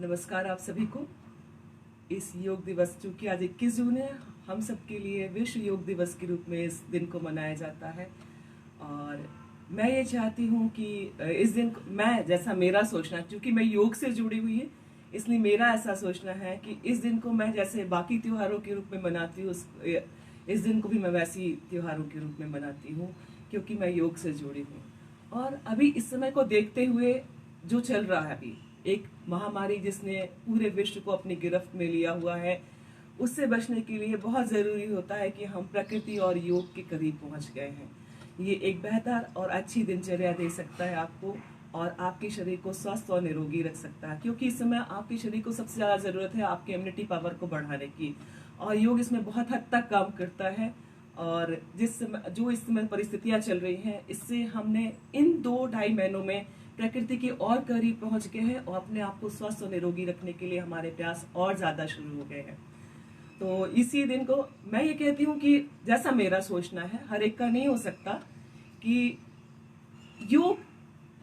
नमस्कार आप सभी को। इस योग दिवस, चूंकि आज 21 जून है, हम सब के लिए विश्व योग दिवस के रूप में इस दिन को मनाया जाता है। और मैं ये चाहती हूँ कि इस दिन मैं, जैसा मेरा सोचना, क्योंकि मैं योग से जुड़ी हुई है, इसलिए मेरा ऐसा सोचना है कि इस दिन को मैं जैसे बाकी त्योहारों के रूप में मनाती हूँ, इस दिन को भी मैं वैसी त्योहारों के रूप में मनाती हूँ, क्योंकि मैं योग से जुड़ी हूँ। और अभी इस समय को देखते हुए जो चल रहा है, अभी एक महामारी जिसने पूरे विश्व को अपनी गिरफ्त में लिया हुआ है, उससे बचने के लिए बहुत ज़रूरी होता है कि हम प्रकृति और योग के करीब पहुंच गए हैं। ये एक बेहतर और अच्छी दिनचर्या दे सकता है आपको, और आपके शरीर को स्वस्थ और निरोगी रख सकता है, क्योंकि इस समय आपके शरीर को सबसे ज़्यादा ज़रूरत है आपके इम्यूनिटी पावर को बढ़ाने की, और योग इसमें बहुत हद तक काम करता है। और जिस समय जो इस समय परिस्थितियां चल रही हैं, इससे हमने इन 2-2.5 महीनों में प्रकृति के और करीब पहुंच गए हैं, और अपने आप को स्वस्थ और निरोगी रखने के लिए हमारे प्रयास और ज्यादा शुरू हो गए हैं। तो इसी दिन को मैं ये कहती हूँ कि जैसा मेरा सोचना है, हर एक का नहीं हो सकता, कि योग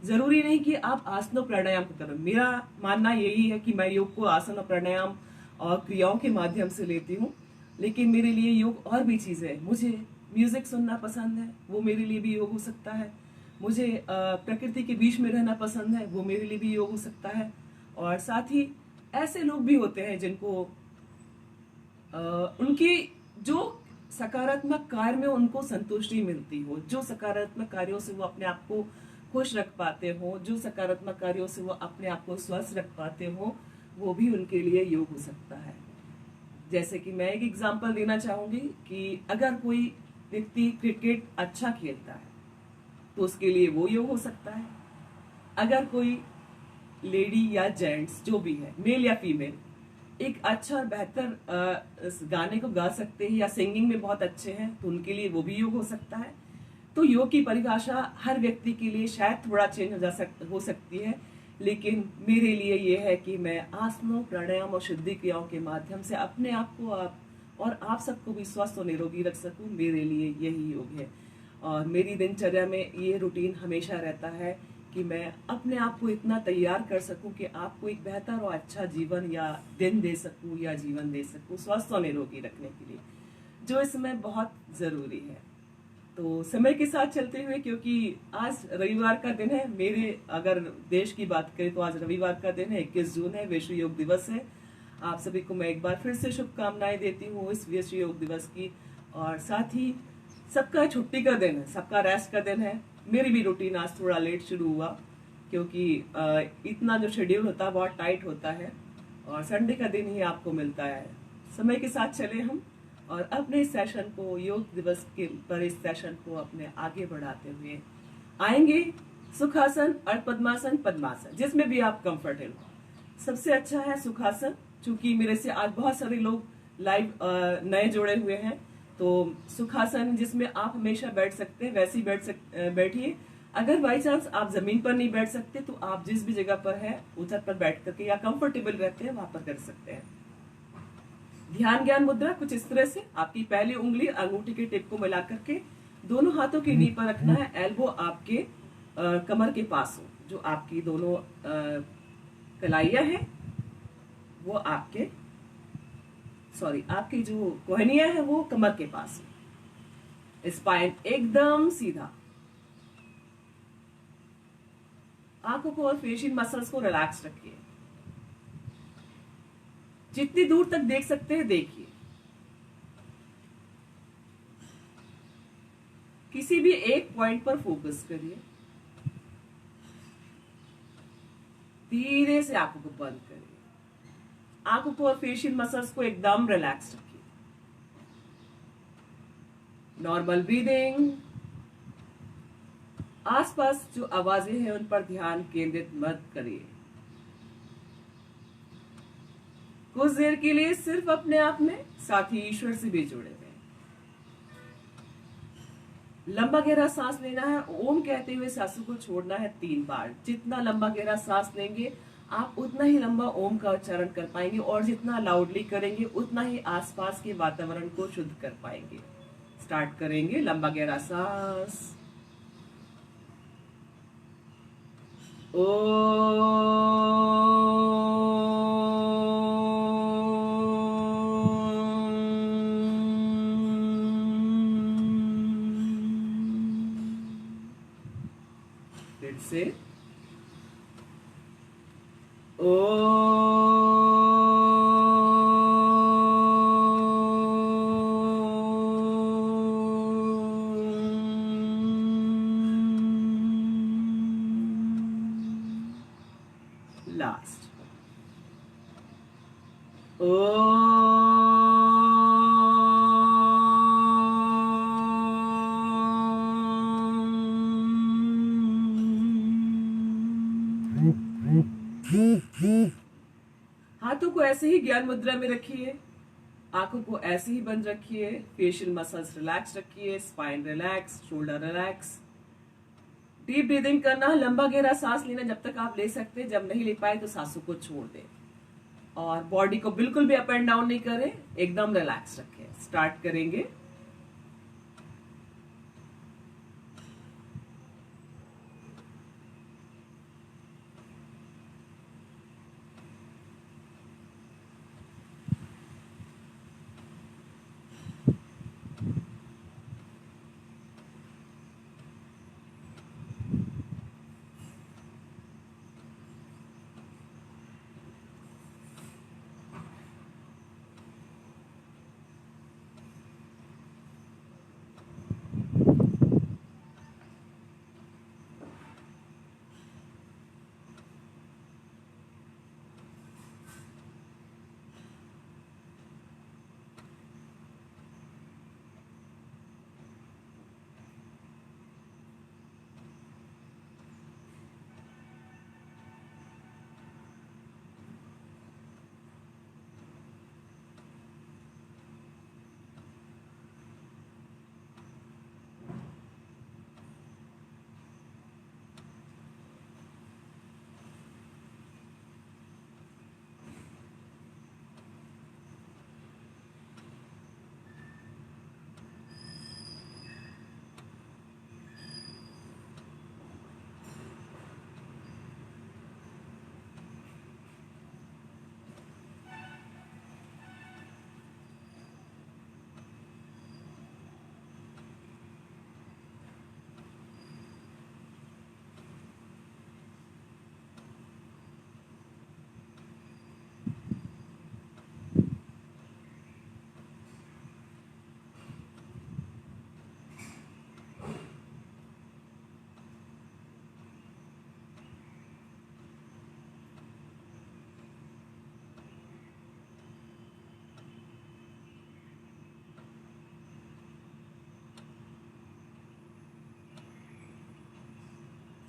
जरूरी नहीं कि आप आसन और प्राणायाम को करो। मेरा मानना यही है कि मैं योग को आसन और प्राणायाम और क्रियाओं के माध्यम से लेती हूँ, लेकिन मेरे लिए योग और भी चीजें हैं। मुझे म्यूजिक सुनना पसंद है, वो मेरे लिए भी योग हो सकता है। मुझे प्रकृति के बीच में रहना पसंद है, वो मेरे लिए भी योग हो सकता है। और साथ ही ऐसे लोग भी होते हैं जिनको उनकी जो सकारात्मक कार्य में उनको संतुष्टि मिलती हो, जो सकारात्मक कार्यों से वो अपने आप को खुश रख पाते हो, जो सकारात्मक कार्यों से वो अपने आप को स्वस्थ रख पाते हो, वो भी उनके लिए योग हो सकता है। जैसे कि मैं एक एग्जांपल देना चाहूंगी कि अगर कोई व्यक्ति क्रिकेट अच्छा खेलता है तो उसके लिए वो योग हो सकता है। अगर कोई लेडी या जेंट्स जो भी है, मेल या फीमेल, एक अच्छा और बेहतर इस गाने को गा सकते हैं या सिंगिंग में बहुत अच्छे हैं, तो उनके लिए वो भी योग हो सकता है। तो योग की परिभाषा हर व्यक्ति के लिए शायद थोड़ा चेंज हो सकती है, लेकिन मेरे लिए ये है कि मैं आसनों, प्राणायाम और शुद्धि क्रियाओं के माध्यम से अपने आप को और आप सबको भी स्वस्थ और निरोगी रख सकूं। मेरे लिए यही योग है। और मेरी दिनचर्या में ये रूटीन हमेशा रहता है कि मैं अपने आप को इतना तैयार कर सकूं कि आपको एक बेहतर और अच्छा जीवन या दिन दे सकूं या जीवन दे सकूं, स्वस्थ और निरोगी रखने के लिए, जो इस समय बहुत जरूरी है। तो समय के साथ चलते हुए, क्योंकि आज रविवार का दिन है, मेरे अगर देश की बात करें तो आज रविवार का दिन है, 21 जून है, विश्व योग दिवस है। आप सभी को मैं एक बार फिर से शुभकामनाएं देती हूँ इस विश्व योग दिवस की। और साथ ही सबका छुट्टी का दिन है, सबका रेस्ट का दिन है। मेरी भी रूटीन आज थोड़ा लेट शुरू हुआ, क्योंकि इतना जो शेड्यूल होता है बहुत टाइट होता है, और संडे का दिन ही आपको मिलता है। समय के साथ चले हम, और अपने इस सेशन को, योग दिवस के पर इस सेशन को अपने आगे बढ़ाते हुए आएंगे सुखासन और पद्मासन, पद्मासन जिसमें भी आप कंफर्टेबल हो। सबसे अच्छा है सुखासन, क्योंकि मेरे से आज बहुत सारे लोग लाइव नए जुड़े हुए हैं। तो सुखासन जिसमें आप हमेशा बैठ सकते हैं, वैसे ही बैठिए। अगर बाई चांस आप जमीन पर नहीं बैठ सकते तो आप जिस भी जगह पर है उधर पर बैठ करके या कंफर्टेबल रहते हैं वहां पर कर सकते हैं। ध्यान ज्ञान मुद्रा कुछ इस तरह से, आपकी पहली उंगली अंगूठी के टिप को मिला करके दोनों हाथों की नी पर रखना है। एल्बो आपके कमर के पास हो, जो आपकी दोनों कलाइयां हैं वो आपकी जो कोहनियां है वो कमर के पास हो। स्पाइन एकदम सीधा। आंखों को और फेशियल मसल्स को रिलैक्स रखिए। जितनी दूर तक देख सकते हैं देखिए। किसी भी एक पॉइंट पर फोकस करिए। धीरे से आंखों को बंद करिए। आंखों को और फेशियल मसल्स को एकदम रिलैक्स रखिए। Normal breathing. आसपास जो आवाजें हैं उन पर ध्यान केंद्रित मत करिए। कुछ देर के लिए सिर्फ अपने आप में, साथ ही ईश्वर से भी जुड़े रहे। लंबा गहरा सांस लेना है। ओम कहते हुए सांसों को छोड़ना है 3 बार। जितना लंबा गहरा सांस लेंगे आप उतना ही लंबा ओम का उच्चारण कर पाएंगे, और जितना लाउडली करेंगे उतना ही आसपास के वातावरण को शुद्ध कर पाएंगे। स्टार्ट करेंगे। लंबा गहरा सांस। ओ से ओ लास्ट ओ हाथों को ऐसे ही ज्ञान मुद्रा में रखिए, आंखों को ऐसे ही बंद रखिए, फेशियल मसल्स रिलैक्स रखिए, spine relax, shoulder relax. Deep breathing करना, लंबा गहरा सांस लेना जब तक आप ले सकते हैं, जब नहीं ले पाए तो सांसों को छोड़ दें। और बॉडी को बिल्कुल भी अप एंड डाउन नहीं करें, एकदम रिलैक्स रखें। स्टार्ट करेंगे।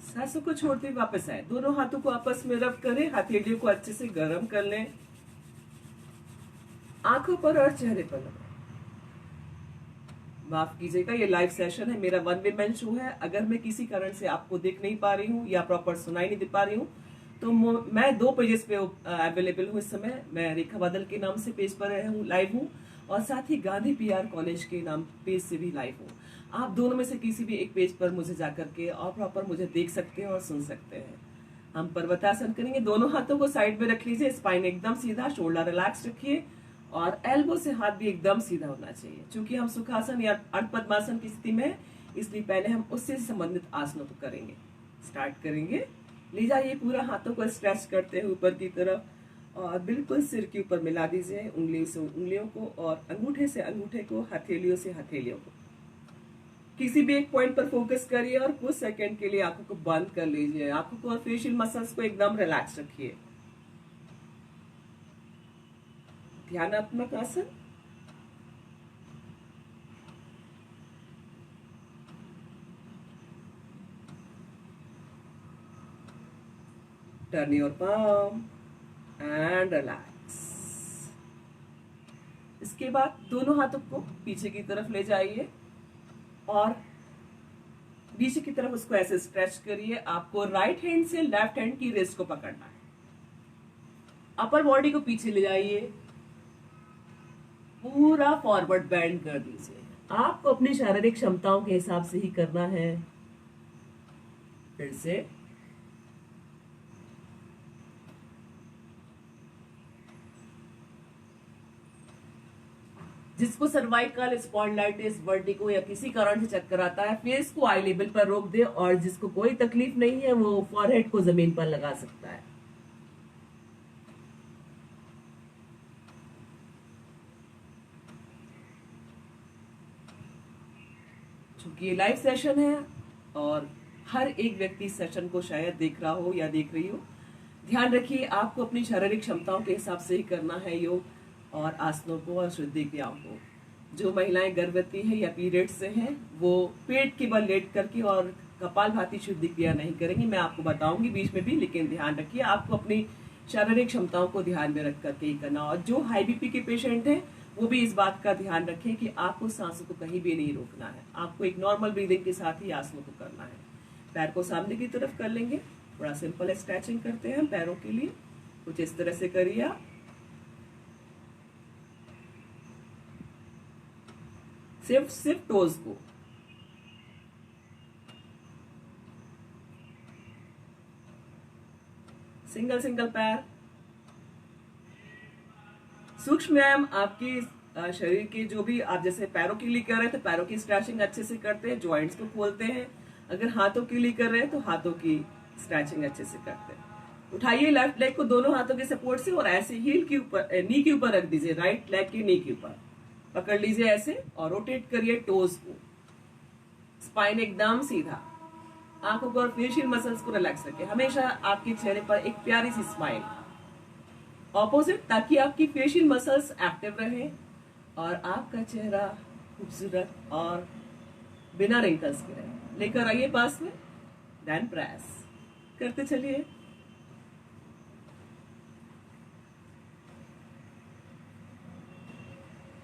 सांसों को छोड़ते हुए वापस आए। दोनों हाथों को आपस में रब करें, हथेलियों को अच्छे से गर्म कर लें, आंखों पर और चेहरे पर लगाएं। माफ कीजिएगा, ये लाइव सेशन है, मेरा वन वीमेन शो है। अगर मैं किसी कारण से आपको देख नहीं पा रही हूँ या प्रॉपर सुनाई नहीं दे पा रही हूँ तो मैं 2 पेजेस पे अवेलेबल हूँ इस समय। मैं रेखा बादल के नाम से पेज पर लाइव हूँ और साथ ही गांधी पीआर कॉलेज के नाम पेज से भी लाइव हूँ। आप दोनों में से किसी भी एक पेज पर मुझे जाकर के और प्रॉपर मुझे देख सकते हैं और सुन सकते हैं। हम पर्वतासन करेंगे। दोनों हाथों को साइड में रख लीजिए, स्पाइन एकदम सीधा, शोल्डर रिलैक्स रखिए और एल्बो से हाथ भी एकदम सीधा होना चाहिए। क्योंकि हम सुखासन या अर्ध पद्मासन की स्थिति में, इसलिए पहले हम उससे संबंधित आसनों को करेंगे। स्टार्ट करेंगे। ले जाइए पूरा हाथों को स्ट्रेच करते हुए ऊपर की तरफ और बिल्कुल सिर के ऊपर मिला दीजिए उंगली से उंगलियों को और अंगूठे से अंगूठे को, हथेलियों से हथेलियों को। किसी भी एक पॉइंट पर फोकस करिए और कुछ सेकंड के लिए आंखों को बंद कर लीजिए। आंखों को और फेशियल मसल्स को एकदम रिलैक्स रखिए। ध्यानात्मक आसन। Turn your palm and relax. इसके बाद दोनों हाथों को पीछे की तरफ ले जाइए और पीछे की तरफ उसको ऐसे स्ट्रेच करिए। आपको राइट हैंड से लेफ्ट हैंड की रिस्ट को पकड़ना है। अपर बॉडी को पीछे ले जाइए, पूरा फॉरवर्ड बेंड कर दीजिए। आपको अपनी शारीरिक क्षमताओं के हिसाब से ही करना है। फिर से जिसको सर्वाइकल स्पॉन्डिलाइटिस, वर्टिगो या किसी कारण से चक्कर आता है, फेस को आई लेवल पर रोक दे, और जिसको कोई तकलीफ नहीं है वो फॉरहेड को जमीन पर लगा सकता है। चूंकि ये लाइव सेशन है और हर एक व्यक्ति सेशन को शायद देख रहा हो या देख रही हो, ध्यान रखिए आपको अपनी शारीरिक क्षमताओं के हिसाब से ही करना है योग और आसनों को और शुद्धि क्रियाओं को। जो महिलाएं गर्भवती हैं या पीरियड से हैं वो पेट के बल लेट करके और कपालभाति शुद्धि क्रिया नहीं करेंगी, मैं आपको बताऊंगी बीच में भी, लेकिन ध्यान रखिए आपको अपनी शारीरिक क्षमताओं को ध्यान में रख करके ही करना। और जो हाई बीपी के पेशेंट हैं वो भी इस बात का ध्यान रखें कि आपको सांसों को कहीं भी नहीं रोकना है, आपको एक नॉर्मल ब्रीदिंग के साथ ही आसनों को करना है। पैर को सामने की तरफ कर लेंगे, थोड़ा सिंपल स्ट्रेचिंग करते हैं पैरों के लिए, कुछ इस तरह से करिए आप। सिर्फ टोज को, सिंगल सिंगल पैर। सूक्ष्म व्यायाम आपकी शरीर के जो भी आप जैसे पैरों के लिए कर रहे हैं तो पैरों की स्ट्रेचिंग अच्छे से करते हैं, जॉइंट्स को खोलते हैं। अगर हाथों के लिए कर रहे हैं तो हाथों की स्ट्रेचिंग अच्छे से करते हैं। उठाइए लेफ्ट लेग को दोनों हाथों के सपोर्ट से और ऐसे हील के ऊपर, नी के ऊपर रख दीजिए, राइट लेग की नी के ऊपर पकड़ लीजिए ऐसे और रोटेट करिए टोज को। स्पाइन एकदम सीधा, आंखों को और फेशियल मसल्स को रिलैक्स रखें। हमेशा आपके चेहरे पर एक प्यारी सी स्माइल ऑपोजिट, ताकि आपकी फेशियल मसल्स एक्टिव रहें और आपका चेहरा खूबसूरत और बिना रिंकल्स के रहे। लेकर आइए पास में, देन प्रेस करते चलिए।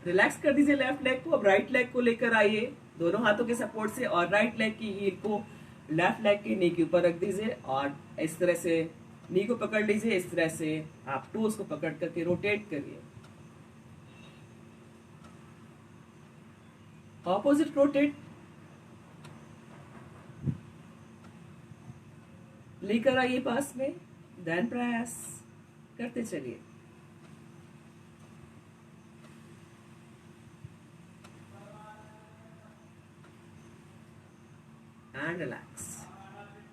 रिलैक्स कर दीजिए लेफ्ट लेग को। अब राइट लेग को लेकर आइए दोनों हाथों के सपोर्ट से और राइट लेग की हील को लेफ्ट लेग की नी के ऊपर रख दीजिए और इस तरह से नी को पकड़ लीजिए। इस तरह से आप टोस को पकड़ करके रोटेट करिए, ऑपोजिट रोटेट। लेकर आइए पास में, देन प्रेस करते चलिए। And relax.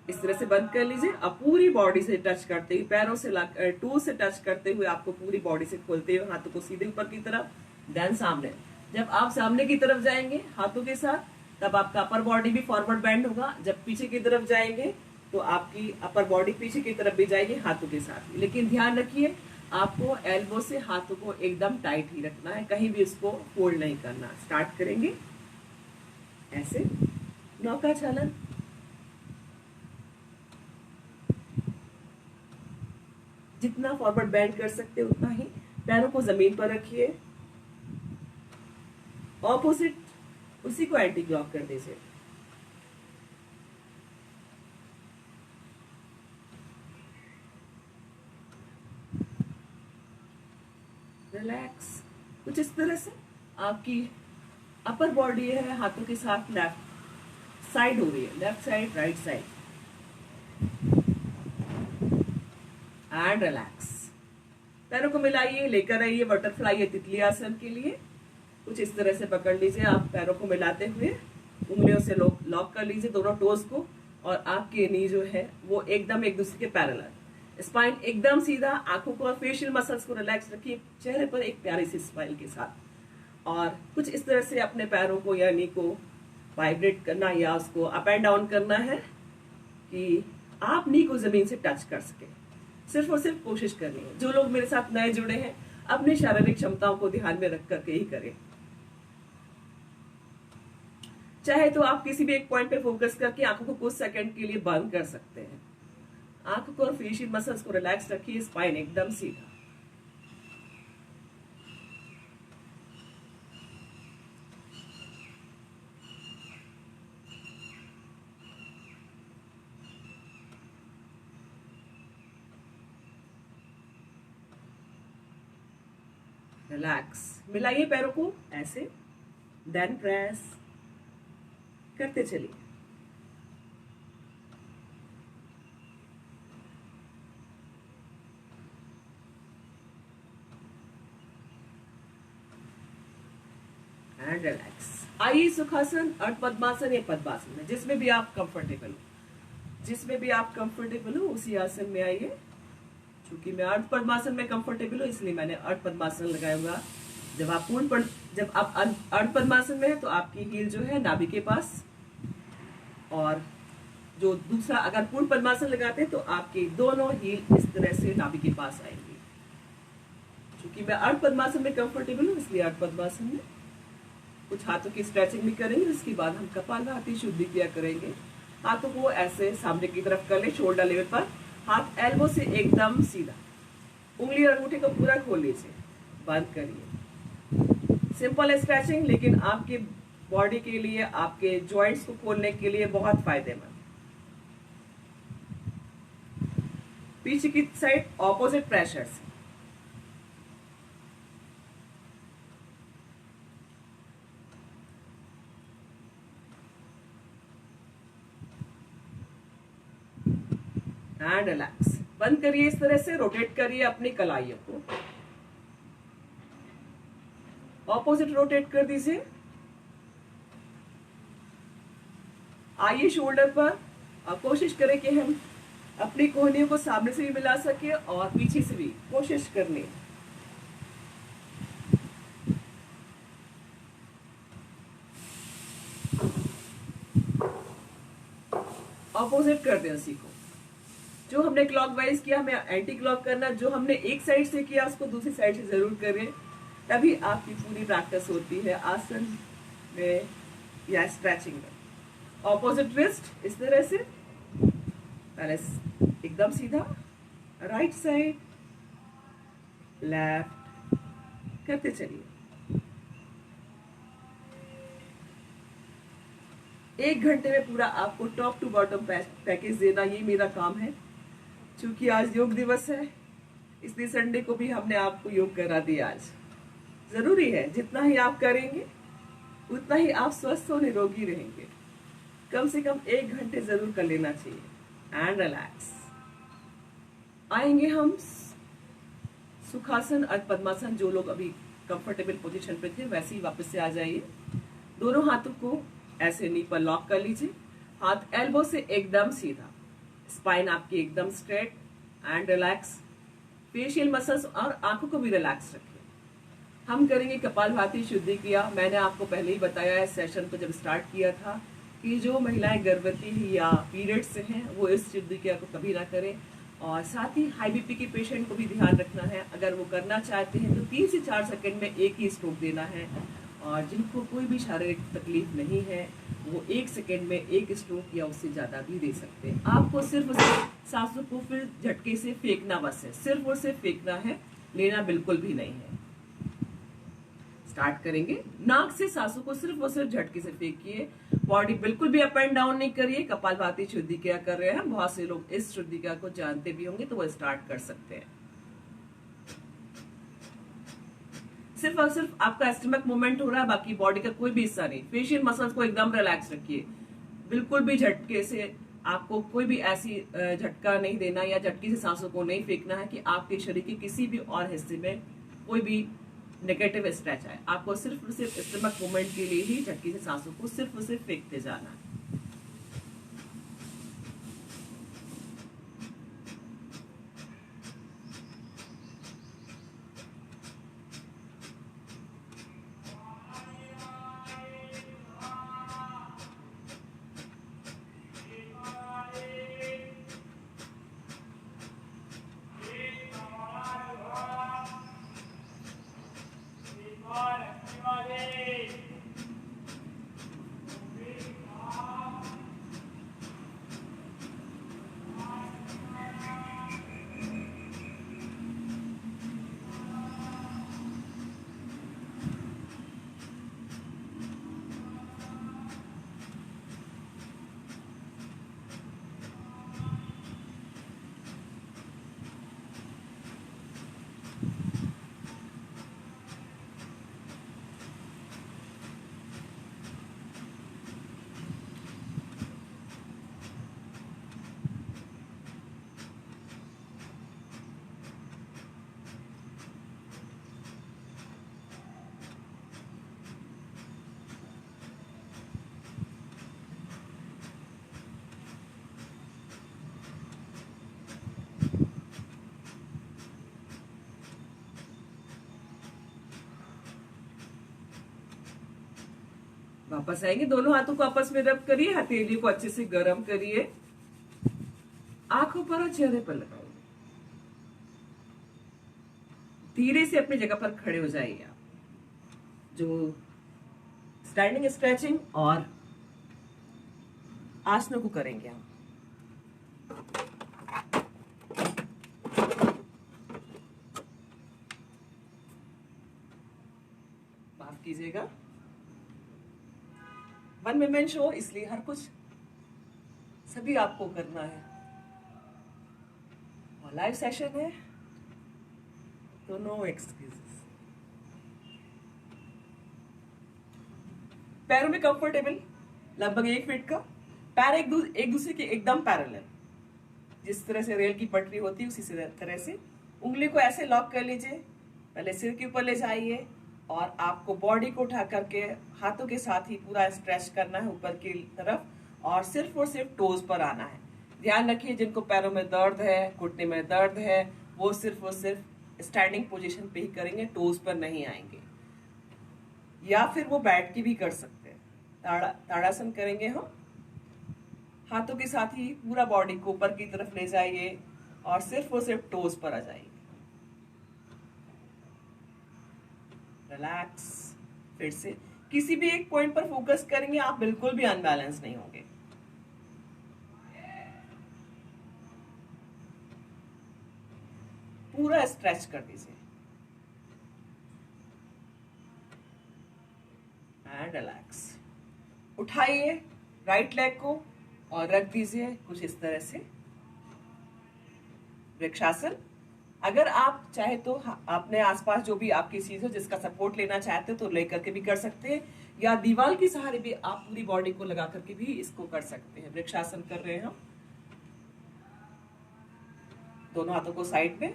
इस तरह से बंद कर लीजिए। अब पूरी बॉडी से टच करते हुए, पैरों से टू से टच करते हुए आपको पूरी बॉडी से खोलते हुए हाथों को सीधे ऊपर की तरफ, देन सामने। जब आप सामने की तरफ जाएंगे हाथों के साथ तब आपका अपर बॉडी भी फॉरवर्ड बेंड होगा। जब पीछे की तरफ जाएंगे तो आपकी अपर बॉडी पीछे की तरफ भी जाएगी हाथों के साथ। लेकिन ध्यान रखिए आपको एल्बो से हाथों को एकदम टाइट ही रखना है, कहीं भी उसको फोल्ड नहीं करना। स्टार्ट करेंगे ऐसे, नौका चालन। जितना फॉरवर्ड बेंड कर सकते हैं उतना ही। पैरों को जमीन पर रखिए, ऑपोजिट उसी को एंटी क्लॉक कर दीजिए। रिलैक्स। कुछ इस तरह से आपकी अपर बॉडी है हाथों के साथ लेफ्ट साइड हो रही है, left side right side, and relax. पैरों को मिलाइए, लेकर आइए बटरफ्लाई या तितली आसन के लिए। कुछ इस तरह से पकड़ लीजिए आप पैरों को मिलाते हुए, उंगलियों से लॉक कर लीजिए दोनों टोज को और आपके नी जो है वो एकदम एक दूसरे के पैरेलल। स्पाइन एकदम सीधा, आंखों को और फेशियल मसल्स को रिलैक्स रखिए, चेहरे पर एक प्यारी सी स्माइल के साथ। और कुछ इस तरह से अपने पैरों को या नी को वाइब्रेट करना या उसको अप एंड डाउन करना है कि आप नी को जमीन से टच कर सके। सिर्फ और सिर्फ कोशिश करनी है। जो लोग मेरे साथ नए जुड़े हैं अपनी शारीरिक क्षमताओं को ध्यान में रख करके ही करें। चाहे तो आप किसी भी एक पॉइंट पे फोकस करके आंखों को कुछ सेकंड के लिए बंद कर सकते हैं। आंखों को और फेशियल मसल्स को रिलैक्स रखिए, स्पाइन एकदम सीधा। रिलैक्स। मिलाइए पैरों को ऐसे, देन प्रेस करते चलिए। रिलैक्स। आइए सुखासन, अर्ध पद्मासन या पद्मासन में, जिसमें भी आप कंफर्टेबल हो, जिसमें भी आप कंफर्टेबल हो उसी आसन में आइए। क्योंकि मैं अर्ध पद्मासन में कंफर्टेबल हूँ इसलिए मैंने अर्ध पद्मासन लगाया हुआ। जब आप अर्ध पद्मासन में है तो आपकी हील जो है नाभि के पास, और जो दूसरा अगर पूर्ण पद्मासन लगाते हैं तो आपकी दोनों हील इस तरह से नाभि के पास आएंगी। क्योंकि मैं अर्ध पद्मासन में कंफर्टेबल हूँ इसलिए अर्ध पद्मासन में कुछ हाथों की स्ट्रेचिंग भी करेंगे। इसके बाद हम कपालभाति शुद्धि क्रिया करेंगे। हाथों को ऐसे सामने की तरफ कर ले, शोल्डर लेवल पर, हाथ एल्बो से एकदम सीधा, उंगली और अंगूठे को पूरा खोल लीजिए, बंद करिए। सिंपल स्ट्रेचिंग, लेकिन आपके बॉडी के लिए, आपके जॉइंट्स को खोलने के लिए बहुत फायदेमंद। पीछे की साइड ऑपोजिट प्रेशर से, एंड रिलैक्स। बंद करिए, इस तरह से रोटेट करिए अपनी कलाइयों को, ऑपोजिट रोटेट कर दीजिए। आइए शोल्डर पर, और कोशिश करें कि हम अपनी कोहनियों को सामने से भी मिला सके और पीछे से भी कोशिश करनी। ऑपोजिट कर दें उसी को। जो हमने क्लॉकवाइज किया हमें एंटी क्लॉक करना, जो हमने एक साइड से किया उसको दूसरी साइड से जरूर करें, तभी आपकी पूरी प्रैक्टिस होती है आसन में या स्ट्रेचिंग में। ऑपोजिट रिस्ट इस तरह से, पहले एकदम सीधा, राइट साइड, लेफ्ट करते चलिए। 1 घंटे में पूरा आपको टॉप टू बॉटम पैकेज देना, ये मेरा काम है। क्योंकि आज योग दिवस है इसलिए संडे को भी हमने आपको योग करा दिया। आज जरूरी है, जितना ही आप करेंगे उतना ही आप स्वस्थ और निरोगी रहेंगे। कम से कम 1 घंटे जरूर कर लेना चाहिए। And relax. आएंगे हम सुखासन, अर्ध पद्मासन। जो लोग अभी कंफर्टेबल पोजीशन पे थे वैसे ही वापस से आ जाइए। दोनों हाथों को ऐसे नी पर लॉक कर लीजिए, हाथ एल्बो से एकदम सीधा, स्पाइन आपकी एकदम straight and relax. Facial muscles और आंखों को भी रिलैक्स रखें। हम करेंगे कपालभाति शुद्धि क्रिया। मैंने आपको पहले ही बताया है सेशन को जब स्टार्ट किया था कि जो महिलाएं गर्भवती या पीरियड्स से हैं वो इस शुद्धि क्रिया को कभी ना करें। और साथ ही हाई बीपी के पेशेंट को भी ध्यान रखना है, अगर वो करना चाहते हैं तो 3 से 4 सेकंड में एक ही स्ट्रोक देना है। और जिनको कोई भी शारीरिक तकलीफ नहीं है वो 1 सेकंड में एक स्ट्रोक या उससे ज्यादा भी दे सकते हैं। आपको सिर्फ सांसों को फिर झटके से फेंकना बस है, सिर्फ और सिर्फ फेंकना है, लेना बिल्कुल भी नहीं है। स्टार्ट करेंगे। नाक से सांसों को सिर्फ और सिर्फ झटके से फेंकिए, बॉडी बिल्कुल भी अप एंड डाउन नहीं करिए। कपालभाति शुद्धि क्रिया कर रहे हैं, बहुत से लोग इस शुद्धि क्रिया को जानते भी होंगे तो वो स्टार्ट कर सकते हैं। सिर्फ और सिर्फ आपका स्टमक मूवमेंट हो रहा है, बाकी बॉडी का कोई भी हिस्सा नहीं। फेशियल मसल्स को एकदम रिलैक्स रखिए, बिल्कुल भी झटके से आपको कोई भी ऐसी झटका नहीं देना या झटके से सांसों को नहीं फेंकना है कि आपके शरीर के किसी भी और हिस्से में कोई भी नेगेटिव स्ट्रेच आए। आपको सिर्फ और सिर्फ स्टमक मूवमेंट के लिए ही झटके से सांसों को सिर्फ और सिर्फ फेंकते जाना है। वापस आएंगे, दोनों हाथों को आपस में रब करिए, हथेली को अच्छे से गर्म करिए, आंखों पर और चेहरे पर लगाइए। धीरे से अपनी जगह पर खड़े हो जाइए आप। जो स्टैंडिंग स्ट्रेचिंग और आसनों को करेंगे हम। माफ कीजिएगा, 1 वुमेन शो, इसलिए हर कुछ सभी आपको करना है, और लाइव सेशन है तो नो एक्सक्यूजेस। पैरों में कंफर्टेबल, लगभग 1 फीट का, पैर एक दूसरे के एकदम पैरेलल, जिस तरह से रेल की पटरी होती है उसी तरह से। उंगली को ऐसे लॉक कर लीजिए, पहले सिर के ऊपर ले जाइए और आपको बॉडी को उठा करके हाथों के साथ ही पूरा स्ट्रेच करना है ऊपर की तरफ, और सिर्फ टोज पर आना है। ध्यान रखिए जिनको पैरों में दर्द है, घुटने में दर्द है, वो सिर्फ स्टैंडिंग पोजीशन पे ही करेंगे, टोज पर नहीं आएंगे। या फिर वो बैठ के भी कर सकते हैं। ताड़ासन करेंगे हम, हाथों के साथ ही पूरा बॉडी को ऊपर की तरफ ले जाइए और सिर्फ टोज पर आ जाइए। रिलैक्स। फिर से किसी भी एक पॉइंट पर फोकस करेंगे, आप बिल्कुल भी अनबैलेंस नहीं होंगे। पूरा स्ट्रेच कर दीजिए एंड रिलैक्स। उठाइए राइट लेग को और रख दीजिए कुछ इस तरह से, वृक्षासन। अगर आप चाहे तो अपने आसपास जो भी आपकी चीज हो जिसका सपोर्ट लेना चाहते हो तो लेकर के भी कर सकते हैं, या दीवार के सहारे भी आप पूरी बॉडी को लगा करके भी इसको कर सकते हैं। वृक्षासन कर रहे हैं हम। दोनों हाथों को साइड में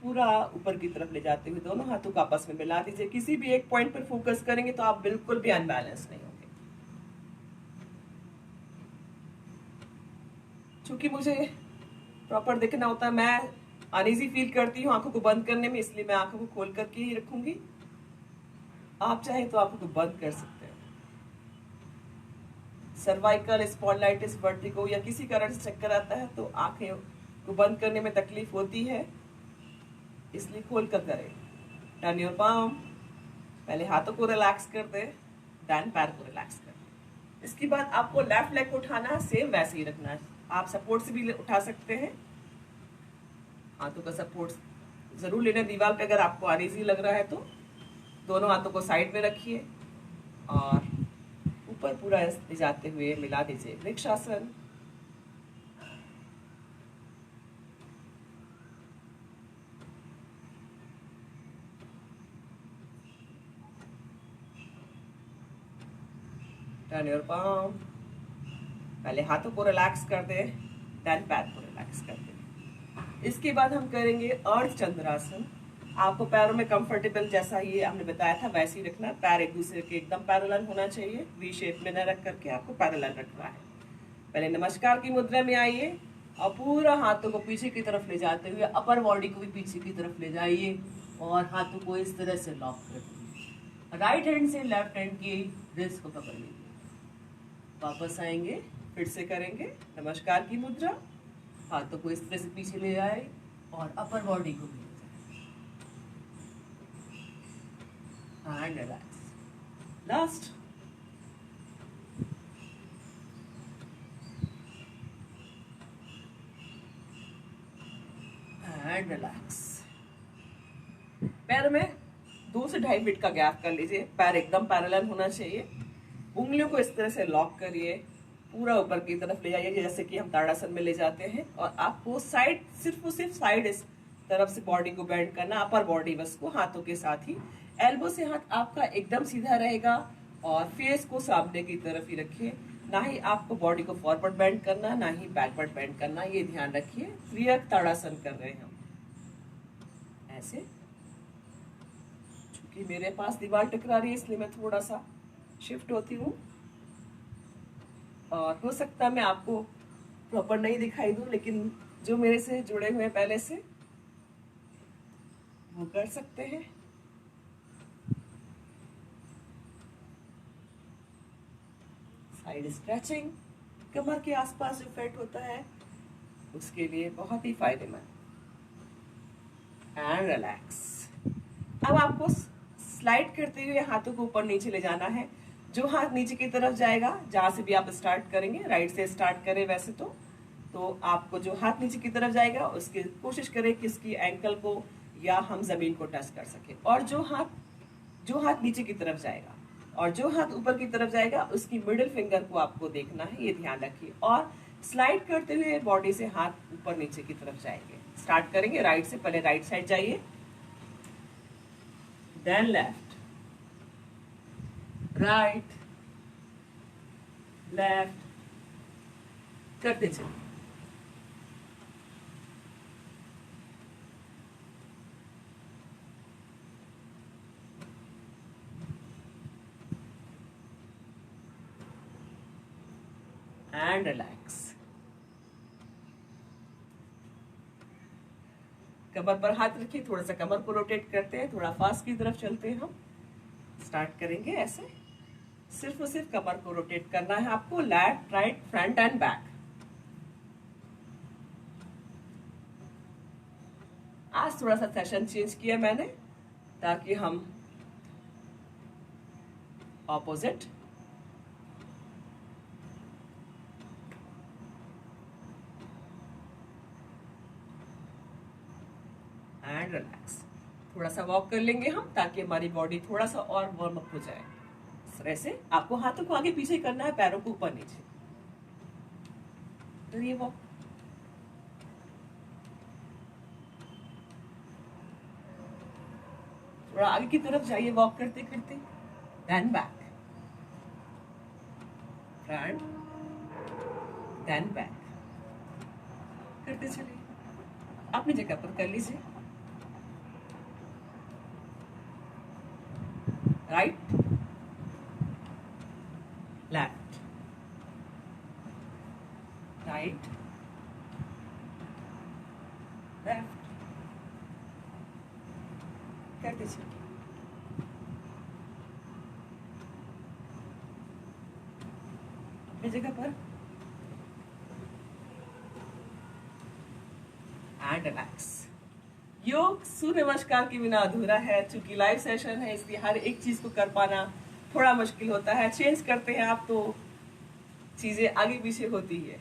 पूरा ऊपर की तरफ ले जाते हुए दोनों हाथों को आपस में मिला दीजिए। किसी भी एक पॉइंट पर फोकस करेंगे तो आप बिल्कुल भी अनबैलेंस नहीं होंगे। चूंकि मुझे प्रॉपर दिखना होता है, मैं अनईजी फील करती हूँ आंखों को बंद करने में, इसलिए मैं आंखों को खोल करके ही रखूंगी। आप चाहे तो आंखों को बंद कर सकते हैं। सर्वाइकल स्पॉन्डिलाइटिस, वर्टिगो या किसी कारण से चक्कर आता है तो आंखें को बंद करने में तकलीफ होती है, इसलिए खोल कर करें। टर्न योर पाम, पहले हाथों को रिलैक्स कर दे, देन पैर को रिलैक्स कर दे। इसके बाद आपको लेफ्ट लेग को उठाना है, सेम वैसे ही रखना है। आप सपोर्ट से भी उठा सकते हैं, हाथों का सपोर्ट जरूर लेना दीवार पे अगर आपको अनईजी लग रहा है तो। दोनों हाथों को साइड में रखिए और ऊपर पूरा ले जाते हुए मिला दीजिए, वृक्षासन। टर्न योर पाम, पहले हाथों को रिलैक्स कर दे, देन पैर को रिलैक्स कर दे। इसके बाद हम करेंगे अर्ध चंद्रासन। आपको पैरों में कंफर्टेबल जैसा ये हमने बताया था वैसे ही रखना है। पैर एक दूसरे के एकदम पैरेलल होना चाहिए, वी शेप में न रख करके आपको पैरेलल रखना है। पहले नमस्कार की मुद्रा में आइए और पूरा हाथों को पीछे की तरफ ले जाते हुए अपर बॉडी को भी पीछे की तरफ ले जाइए और हाथों को इस तरह से लॉक कर दीजिए। राइट हैंड से लेफ्ट हैंड की रिस्ट को पकड़ लीजिए। वापस आएंगे, फिर से करेंगे नमस्कार की मुद्रा, हाथों को इस तरह से पीछे ले आए और अपर बॉडी को भी and relax. Last, and relax. पैर में 2 से 2.5 फीट का गैप कर लीजिए, पैर एकदम पैरेलल होना चाहिए। उंगलियों को इस तरह से लॉक करिए, पूरा ऊपर की तरफ ले जाइए जैसे कि हम ताड़ासन में ले जाते हैं, और आपको साइड सिर्फ साइड इस तरफ से बॉडी को बेंड करना, अपर बॉडी बस को हाथों के साथ ही। एल्बो से हाथ आपका एकदम सीधा रहेगा और फेस को सामने की तरफ ही रखिए। ना ही आपको बॉडी को फॉरवर्ड बेंड करना, ना ही बैकवर्ड बेंड करना, ये ध्यान रखिए। त्रियक ताड़ासन कर रहे हैं हम ऐसे। चूंकि मेरे पास दीवार टकरा रही है इसलिए मैं थोड़ा सा शिफ्ट होती हूँ, और हो सकता है मैं आपको प्रॉपर नहीं दिखाई दूं, लेकिन जो मेरे से जुड़े हुए हैं पहले से वो कर सकते हैं। साइड स्ट्रेचिंग, कमर के आसपास जो फैट होता है उसके लिए बहुत ही फायदेमंद। And relax. अब आपको स्लाइड करते हुए हाथों को ऊपर नीचे ले जाना है। जो हाथ नीचे की तरफ जाएगा, जहां से भी आप स्टार्ट करेंगे, राइट से स्टार्ट करें वैसे तो आपको जो हाथ नीचे की तरफ जाएगा उसकी कोशिश करें कि उसकी एंकल को या हम जमीन को टच कर सके। और जो हाथ नीचे की तरफ जाएगा और जो हाथ ऊपर की तरफ जाएगा उसकी मिडिल फिंगर को आपको देखना है, ये ध्यान रखिए। और स्लाइड करते हुए बॉडी से हाथ ऊपर नीचे की तरफ जाएंगे। स्टार्ट करेंगे राइट से, पहले राइट साइड जाइए, देन लेफ्ट, राइट, लेफ्ट करते चलिए। And relax. कमर पर हाथ रखिए, थोड़ा सा कमर को रोटेट करते हैं, थोड़ा फास्ट की तरफ चलते हैं। हम स्टार्ट करेंगे ऐसे, सिर्फ और सिर्फ कमर को रोटेट करना है आपको, left right front end back. आज थोड़ा सा सेशन चेंज किया मैंने ताकि हम ऑपोजिट एंड रिलैक्स। थोड़ा सा वॉक कर लेंगे हम ताकि हमारी बॉडी थोड़ा सा और वार्म अप हो जाए। इस तरह से आपको हाथों को आगे पीछे करना है, पैरों को ऊपर नीचे करिए वॉक। थोड़ा आगे की तरफ जाइए वॉक करते करते, then back, front, then back करते चलिए। अपनी जगह पर कर लीजिए। राइट, लेफ्ट, राइट, लेफ्ट करते चलिए। अपनी जगह पर एंड रिलैक्स। योग सूर्य नमस्कार के बिना अधूरा है। चूंकि लाइव सेशन है इसलिए हर एक चीज को कर पाना थोड़ा मुश्किल होता है। चेंज करते हैं आप तो चीजें आगे पीछे होती है।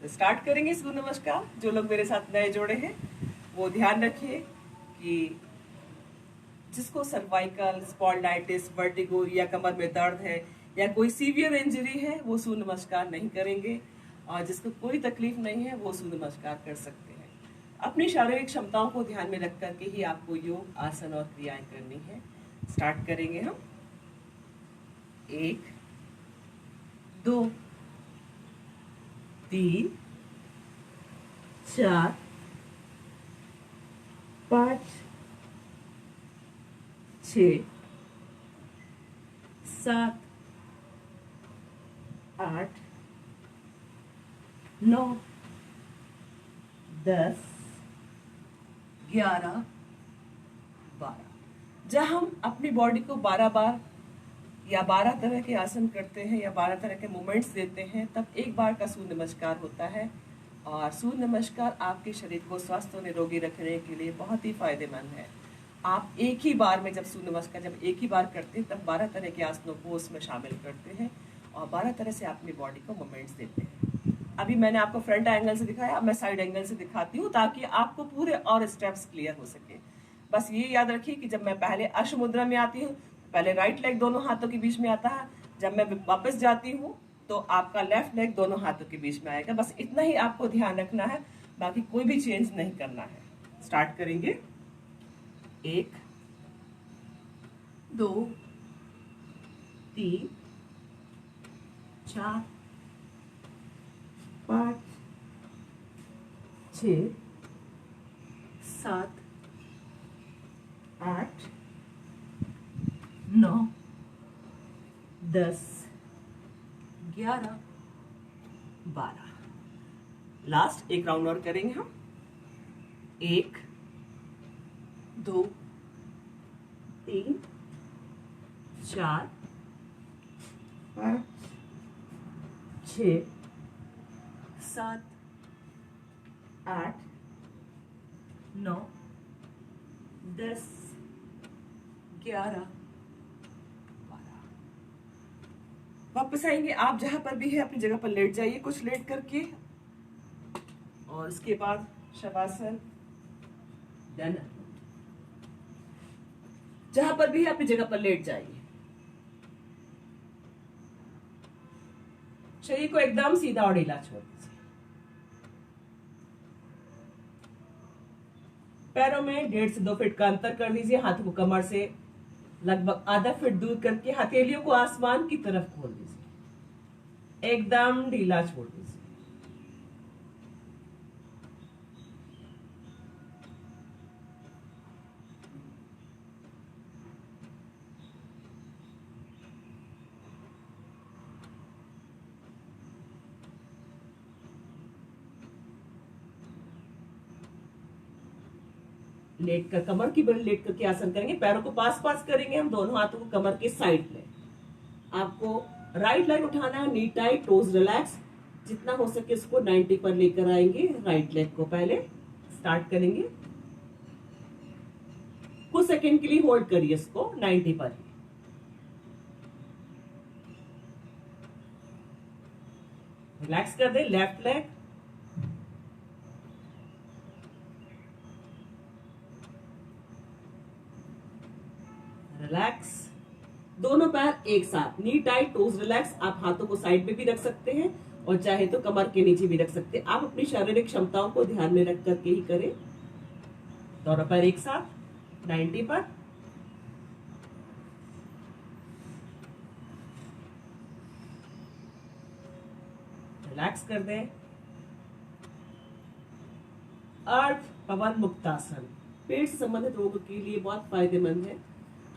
तो स्टार्ट करेंगे सूर्य नमस्कार। जो लोग मेरे साथ नए जुड़े हैं वो ध्यान रखिए कि जिसको सर्वाइकल स्पॉन्डिलाइटिस, वर्टिगो या कमर में दर्द है या कोई सीवियर इंजरी है वो सूर्य नमस्कार नहीं करेंगे, और जिसको कोई तकलीफ नहीं है वो सूर्य नमस्कार कर सकते हैं। अपनी शारीरिक क्षमताओं को ध्यान में रख करके ही आपको योग, आसन और क्रियाएं करनी है। स्टार्ट करेंगे हम। 1 2 3 4 5 6 7 8 9 10 11 12। जब हम अपनी बॉडी को 12 बार या 12 तरह के आसन करते हैं या 12 तरह के मूवमेंट्स देते हैं तब एक बार का सूर्य नमस्कार होता है। और सूर्य नमस्कार आपके शरीर को स्वस्थ और निरोगी रखने के लिए बहुत ही फायदेमंद है। आप एक ही बार में जब सूर्य नमस्कार जब एक ही बार करते हैं तब 12 तरह के आसनों को उसमें शामिल करते हैं और 12 तरह से अपनी बॉडी को मूवमेंट्स देते हैं। अभी मैंने आपको फ्रंट एंगल से दिखाया, अब मैं साइड एंगल से दिखाती हूँ ताकि आपको पूरे और स्टेप्स क्लियर हो सके। बस ये याद रखिए कि जब मैं पहले अश्व मुद्रा में आती हूँ पहले राइट लेग दोनों हाथों के बीच में आता है, जब मैं वापस जाती हूँ तो आपका लेफ्ट लेग दोनों हाथों के बीच में आएगा। बस इतना ही आपको ध्यान रखना है, बाकी कोई भी चेंज नहीं करना है। स्टार्ट करेंगे। 1 2 3 4 5 6 7 8 9 10 11 12। लास्ट एक राउंड और करेंगे हम। 1 2 3 4 5 6 7 8 9 10 11 12। वापस आएंगे। आप जहां पर भी है अपनी जगह पर लेट जाइए, कुछ लेट करके, और इसके बाद शवासन। डन। जहां पर भी है अपनी जगह पर लेट जाइए। शरीर को एकदम सीधा और ढीला छोड़ दीजिए। पैरों में 1.5 से 2 फीट का अंतर कर दीजिए। हाथों को कमर से लगभग आधा फीट दूर करके हथेलियों को आसमान की तरफ खोल दीजिए। एकदम ढीला छोड़ दीजिए। लेट कर कमर की बल लेट करके आसन करेंगे। पैरों को पास पास करेंगे हम, दोनों हाथों को कमर के साइड में। आपको राइट लेग उठाना है, नी टाइट, टोज रिलैक्स। जितना हो सके इसको 90 पर लेकर आएंगे। राइट लेग को पहले स्टार्ट करेंगे। कुछ सेकंड के लिए होल्ड करिए इसको 90 पर ही। रिलैक्स कर दे लेफ्ट लेग। रिलैक्स। दोनों पैर एक साथ, नी टाइट, टोज रिलैक्स। आप हाथों को साइड में भी रख सकते हैं और चाहे तो कमर के नीचे भी रख सकते हैं। आप अपनी शारीरिक क्षमताओं को ध्यान में रख करके ही करें। दोनों पैर एक साथ 90 पर। रिलैक्स कर दें। अर्थ पवन मुक्तासन पेट से संबंधित रोग के लिए बहुत फायदेमंद है।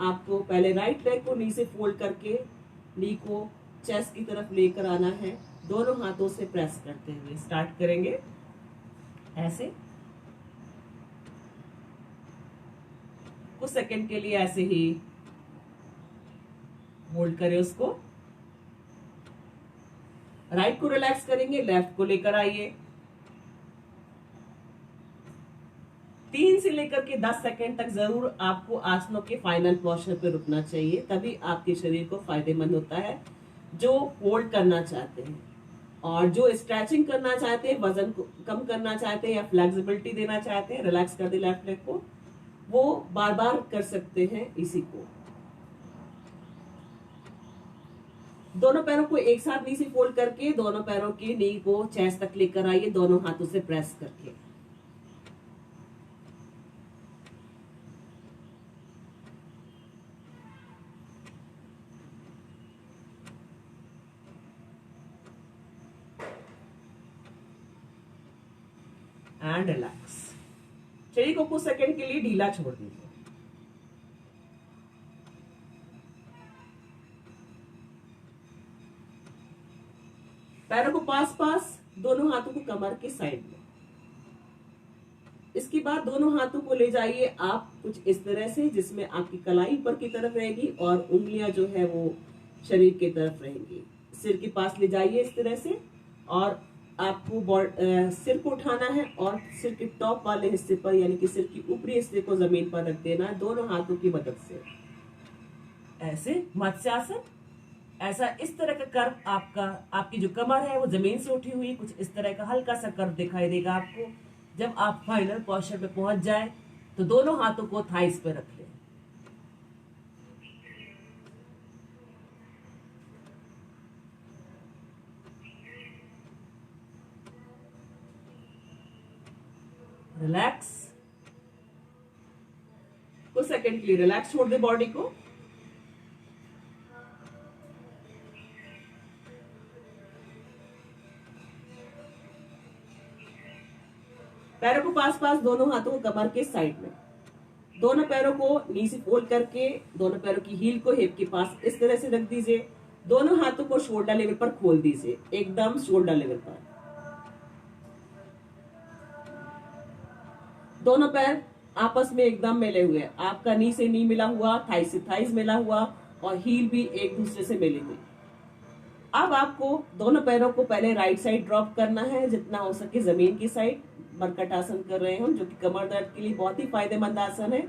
आपको पहले राइट लेग को नी से फोल्ड करके नी को चेस्ट की तरफ लेकर आना है। दोनों हाथों से प्रेस करते हुए स्टार्ट करेंगे ऐसे। कुछ सेकंड के लिए ऐसे ही होल्ड करें उसको। राइट को रिलैक्स करेंगे, लेफ्ट को लेकर आइए। 3 से लेकर के 10 सेकंड तक जरूर आपको आसनों के फाइनल पोस्चर पे रुकना चाहिए, तभी आपके शरीर को फायदेमंद होता है। जो होल्ड करना चाहते हैं और जो स्ट्रेचिंग करना चाहते हैं, वजन को कम करना चाहते हैं या फ्लेक्सिबिलिटी देना चाहते हैं, रिलैक्स कर दे लेफ्ट लेग को, वो बार बार कर सकते हैं इसी को। दोनों पैरों को एक साथ नी से फोल्ड करके दोनों पैरों की नी को चेस्ट तक लेकर आइए, दोनों हाथों से प्रेस करके। And relax. शरीर को कुछ सेकंड के लिए ढीला छोड़ दीजिए। पैरों को पास पास, दोनों हाथों को कमर के साइड में। इसके बाद दोनों हाथों को ले जाइए आप कुछ इस तरह से, जिसमें आपकी कलाई ऊपर की तरफ रहेगी और उंगलियां जो है वो शरीर की तरफ रहेंगी। सिर के पास ले जाइए इस तरह से, और आपको सिर को उठाना है और सिर के टॉप वाले हिस्से पर, यानी कि सिर की ऊपरी हिस्से को जमीन पर रख देना है दोनों हाथों की मदद से। ऐसे मत्स्यासन। ऐसा इस तरह का कर्व आपका, आपकी जो कमर है वो जमीन से उठी हुई, कुछ इस तरह का हल्का सा कर्व दिखाई देगा आपको। जब आप फाइनल पोस्चर पे पहुंच जाए तो दोनों हाथों को थाइस पे रख लें। रिलैक्स। कुछ सेकंड के लिए रिलैक्स छोड़ दे बॉडी को। पैरों को पास पास, दोनों हाथों को कमर के साइड में। दोनों पैरों को नी से फोल्ड करके दोनों पैरों की हील को हिप के पास इस तरह से रख दीजिए। दोनों हाथों को शोल्डर लेवल पर खोल दीजिए, एकदम शोल्डर लेवल पर। दोनों पैर आपस में एकदम मिले हुए, आपका नी से नी मिला हुआ, थाई से थाइस मिला हुआ और हील भी एक दूसरे से मिली हुई। अब आपको दोनों पैरों को पहले राइट साइड ड्रॉप करना है, जितना हो सके जमीन की साइड। मरकट आसन कर रहे हैं हम, जो कि कमर दर्द के लिए बहुत ही फायदेमंद आसन है।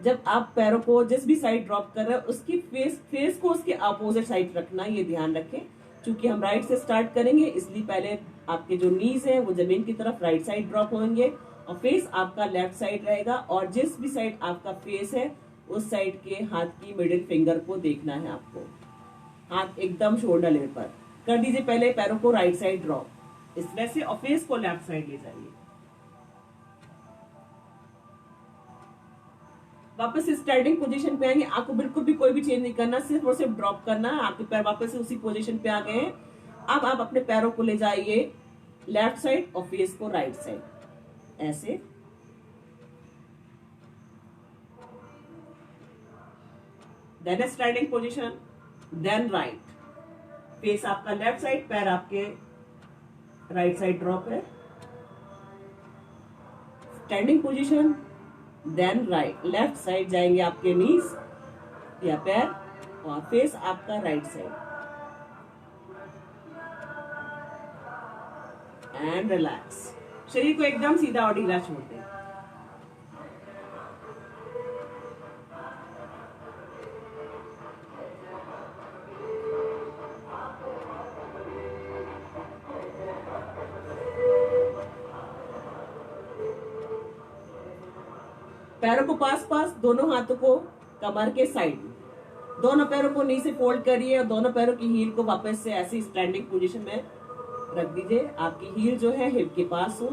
जब आप पैरों को जिस भी साइड ड्रॉप कर रहे हैं, उसकी फेस को उसके अपोजिट साइड रखना, ये ध्यान रखें। क्योंकि हम राइट से स्टार्ट करेंगे, इसलिए पहले आपके जो नीज है वो जमीन की तरफ राइट साइड ड्रॉप होंगे और फेस आपका लेफ्ट साइड रहेगा। और जिस भी साइड आपका फेस है, उस साइड के हाथ की मिडिल फिंगर को देखना है आपको। हाथ एकदम शोल्डर लेवल पर कर दीजिए। पहले पैरों को राइट साइड ड्रॉप इस तरह से और फेस को लेफ्ट साइड ले जाइए। वापस स्टैंडिंग पोजीशन पे आएंगे। आपको बिल्कुल भी कोई भी चेंज नहीं करना, सिर्फ और सिर्फ ड्रॉप करना है। आपके पैर वापस से उसी पोजीशन पे आ गए हैं। अब आप अपने पैरों को ले जाइए लेफ्ट साइड और फेस को राइट साइड, ऐसे। Then standing position, then right. Face आपका लेफ्ट साइड, पैर आपके राइट साइड ड्रॉप है। Standing position, then right. Left side जाएंगे आपके नीज या पैर और फेस आपका राइट साइड। And relax. शरीर को एकदम सीधा और ढीला छोड़ दें। पैरों को पास पास, दोनों हाथों को कमर के साइड में, दोनों पैरों को नी से फोल्ड करिए और दोनों पैरों की हील को वापस से ऐसी स्टैंडिंग पोजीशन में रख दीजिए। आपकी हील जो है हिप के पास हो।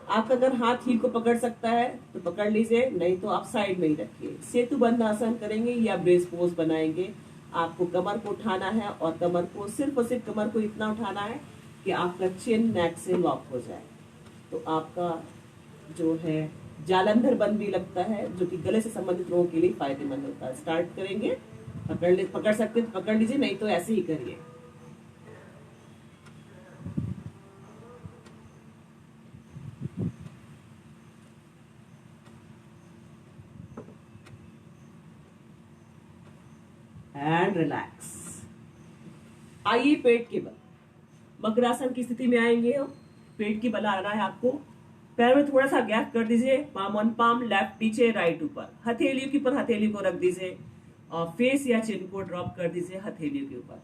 आपका अगर हाथ हील को पकड़ सकता है तो पकड़ लीजिए, नहीं तो आप साइड में ही रखिए। सेतु बंद आसन करेंगे या ब्रेस पोज बनाएंगे। आपको कमर को उठाना है और कमर को सिर्फ और सिर्फ कमर को इतना उठाना है कि आपका चिन नेक से लॉक हो जाए। तो आपका जो है जालंधर बंद भी लगता है, जो कि गले से संबंधित रोगों के लिए फायदेमंद होता है। स्टार्ट करेंगे। पकड़ सकते तो पकड़ लीजिए, नहीं तो ऐसे ही करिए। And relax. आइए पेट के बल, मकरासन की स्थिति में आएंगे हम। पेट के बल आना है आपको। पैर में थोड़ा सा गैप कर दीजिए। पाम ऑन पाम, लेफ्ट नीचे राइट ऊपर। हथेलियों के ऊपर हथेली को रख दीजिए और फेस या चिन को ड्रॉप कर दीजिए हथेलियों के ऊपर।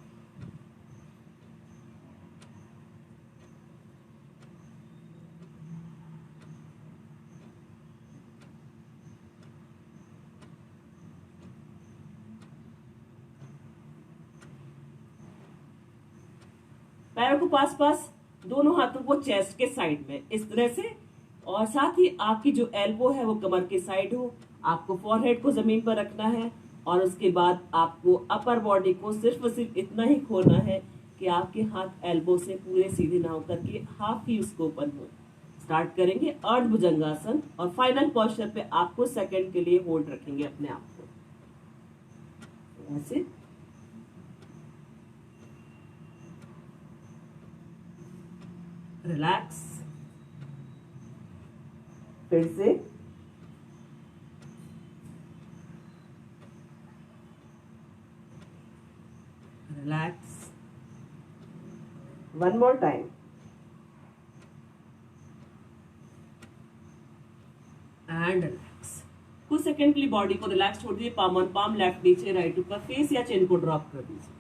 पैरों को पास पास, दोनों हाथों को चेस्ट के साइड में इस तरह से, और साथ ही आपकी जो एल्बो है वो कमर के साइड हो। आपको फॉरहेड को जमीन पर रखना है और उसके बाद आपको अपर बॉडी को सिर्फ और सिर्फ इतना ही खोलना है कि आपके हाथ एल्बो से पूरे सीधे ना होकर के हाफ ही उसको ओपन हो। स्टार्ट करेंगे अर्ध भुजंगासन और फाइनल पोस्चर पे आपको सेकंड के लिए होल्ड रखेंगे अपने आप को, ऐसे। रिलैक्स। फिर से relax. One more time. And relax. कुछ सेकंड के लिए बॉडी को रिलैक्स छोड़ दीजिए। पाम ऑन पाम, लेफ्ट नीचे राइट ऊपर। फेस या चिन को ड्रॉप कर दीजिए।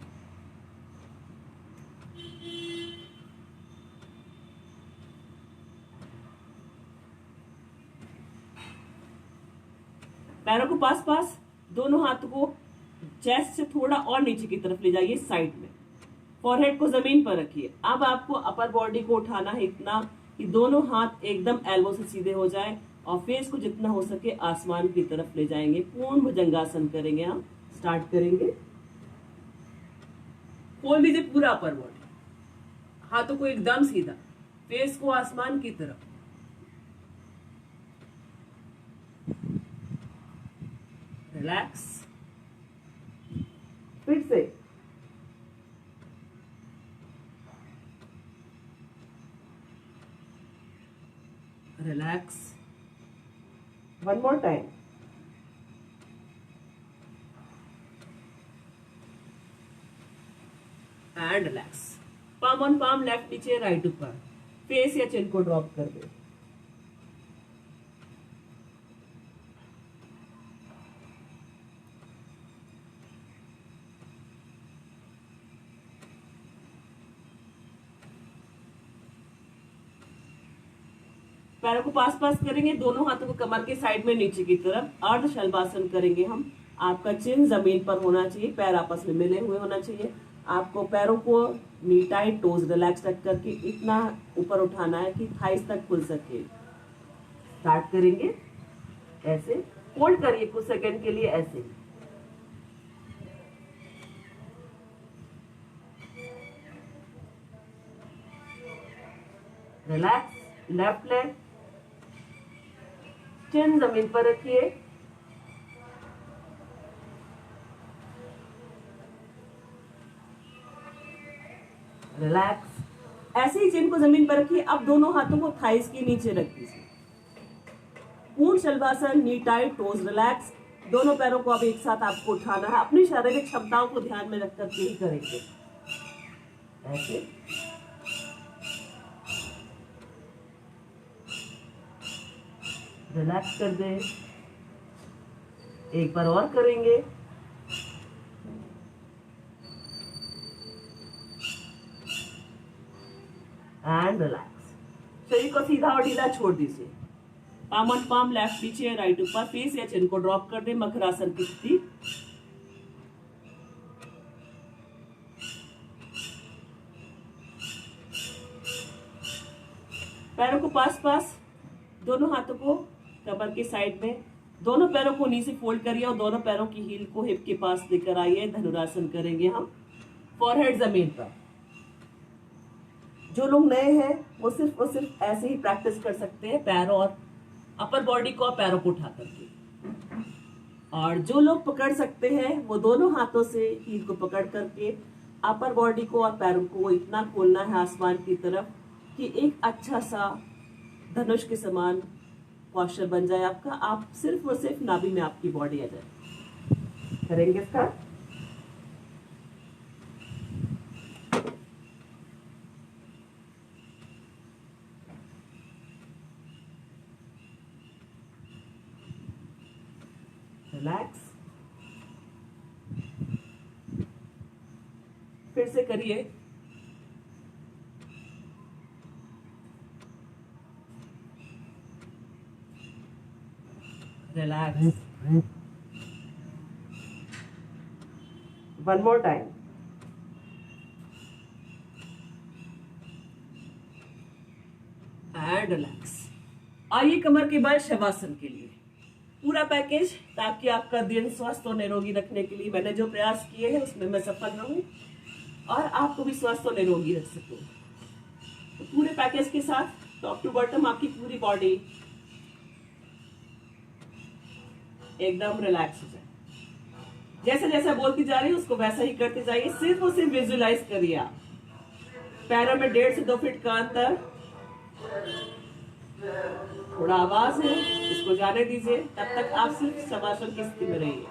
पैरों को पास पास, दोनों हाथों को चेस्ट से थोड़ा और नीचे की तरफ ले जाइए साइड में। फॉरहेड को जमीन पर रखिए। अब आपको अपर बॉडी को उठाना है इतना कि दोनों हाथ एकदम एल्बो से सीधे हो जाए और फेस को जितना हो सके आसमान की तरफ ले जाएंगे। पूर्ण भुजंगासन करेंगे हम। स्टार्ट करेंगे। खोल दीजिए पूरा अपर बॉडी, हाथों को एकदम सीधा, फेस को आसमान की तरफ। रिलैक्स। फिर से relax. One more time. And relax. Palm on palm, left नीचे राइट ऊपर, फेस या चिन को ड्रॉप कर दे। पैरों को पास पास करेंगे, दोनों हाथों को कमर के साइड में नीचे की तरफ अर्ध शलभासन करेंगे हम। आपका चिन जमीन पर होना चाहिए, पैर आपस में मिले हुए होना चाहिए। आपको पैरों को नी टाइट, टोज रिलैक्स रख करके इतना ऊपर उठाना है कि थाइस तक खुल सके। स्टार्ट करेंगे ऐसे, होल्ड करिए कुछ सेकंड के लिए ऐसे। रिलैक्स, लेफ्ट लेग, चिन जमीन पर रखिए। रिलैक्स, ऐसे ही चिन को जमीन पर रखिए। अब दोनों हाथों को थाइस के नीचे रख दीजिए। पूर्ण शलभासन, नी टाइट, टोज रिलैक्स। दोनों पैरों को अब एक साथ आपको उठाना है। अपनी शारीरिक क्षमताओं को ध्यान में रखकर के ही करेंगे ऐसे। रिलैक्स कर दे, एक बार और करेंगे। एंड रिलैक्स, शरीर को सीधा और ढीला छोड़ दीजिए। पाम ऑन पाम, लेफ्ट नीचे राइट ऊपर, फेस या चिन को ड्रॉप कर दे, मकरासन की स्थिति। पैरों को पास पास, दोनों हाथों को कमर के साइड में, दोनों पैरों को नीचे फोल्ड करिए और दोनों पैरों की हील को हिप के पास लेकर आइए। धनुरासन करेंगे हम, फॉरहेड जमीन पर। जो लोग नए हैं वो सिर्फ ऐसे ही प्रैक्टिस कर सकते हैं, पैरों और अपर बॉडी को और पैरों को उठा करके। और जो लोग पकड़ सकते हैं वो दोनों हाथों से हील को पकड़ करके अपर बॉडी को और पैरों को इतना खोलना है आसमान की तरफ कि एक अच्छा सा धनुष के समान पॉस्चर बन जाए आपका। आप सिर्फ और सिर्फ नाभि में आपकी बॉडी आ जाए। करेंगे इसका। रिलैक्स, फिर से करिए। Relax, one more time. And relax. आइए कमर के बल शवासन के लिए पूरा पैकेज, ताकि आपका दिन स्वस्थ और निरोगी रखने के लिए मैंने जो प्रयास किए हैं उसमें मैं सफल रहूं और आपको भी स्वस्थ और निरोगी रख सकूं। तो पूरे पैकेज के साथ टॉप टू बॉटम आपकी पूरी बॉडी एकदम रिलैक्स हो जाए। जैसे जैसे बोलती जा रही है उसको वैसा ही करते जाइए। सिर्फ और सिर्फ विजुलाइज करिए आप। पैरों में 1.5 से 2 फीट का अंतर, थोड़ा आवाज है, इसको जाने दीजिए। तब तक आप सिर्फ शवासन की स्थिति में रहिए।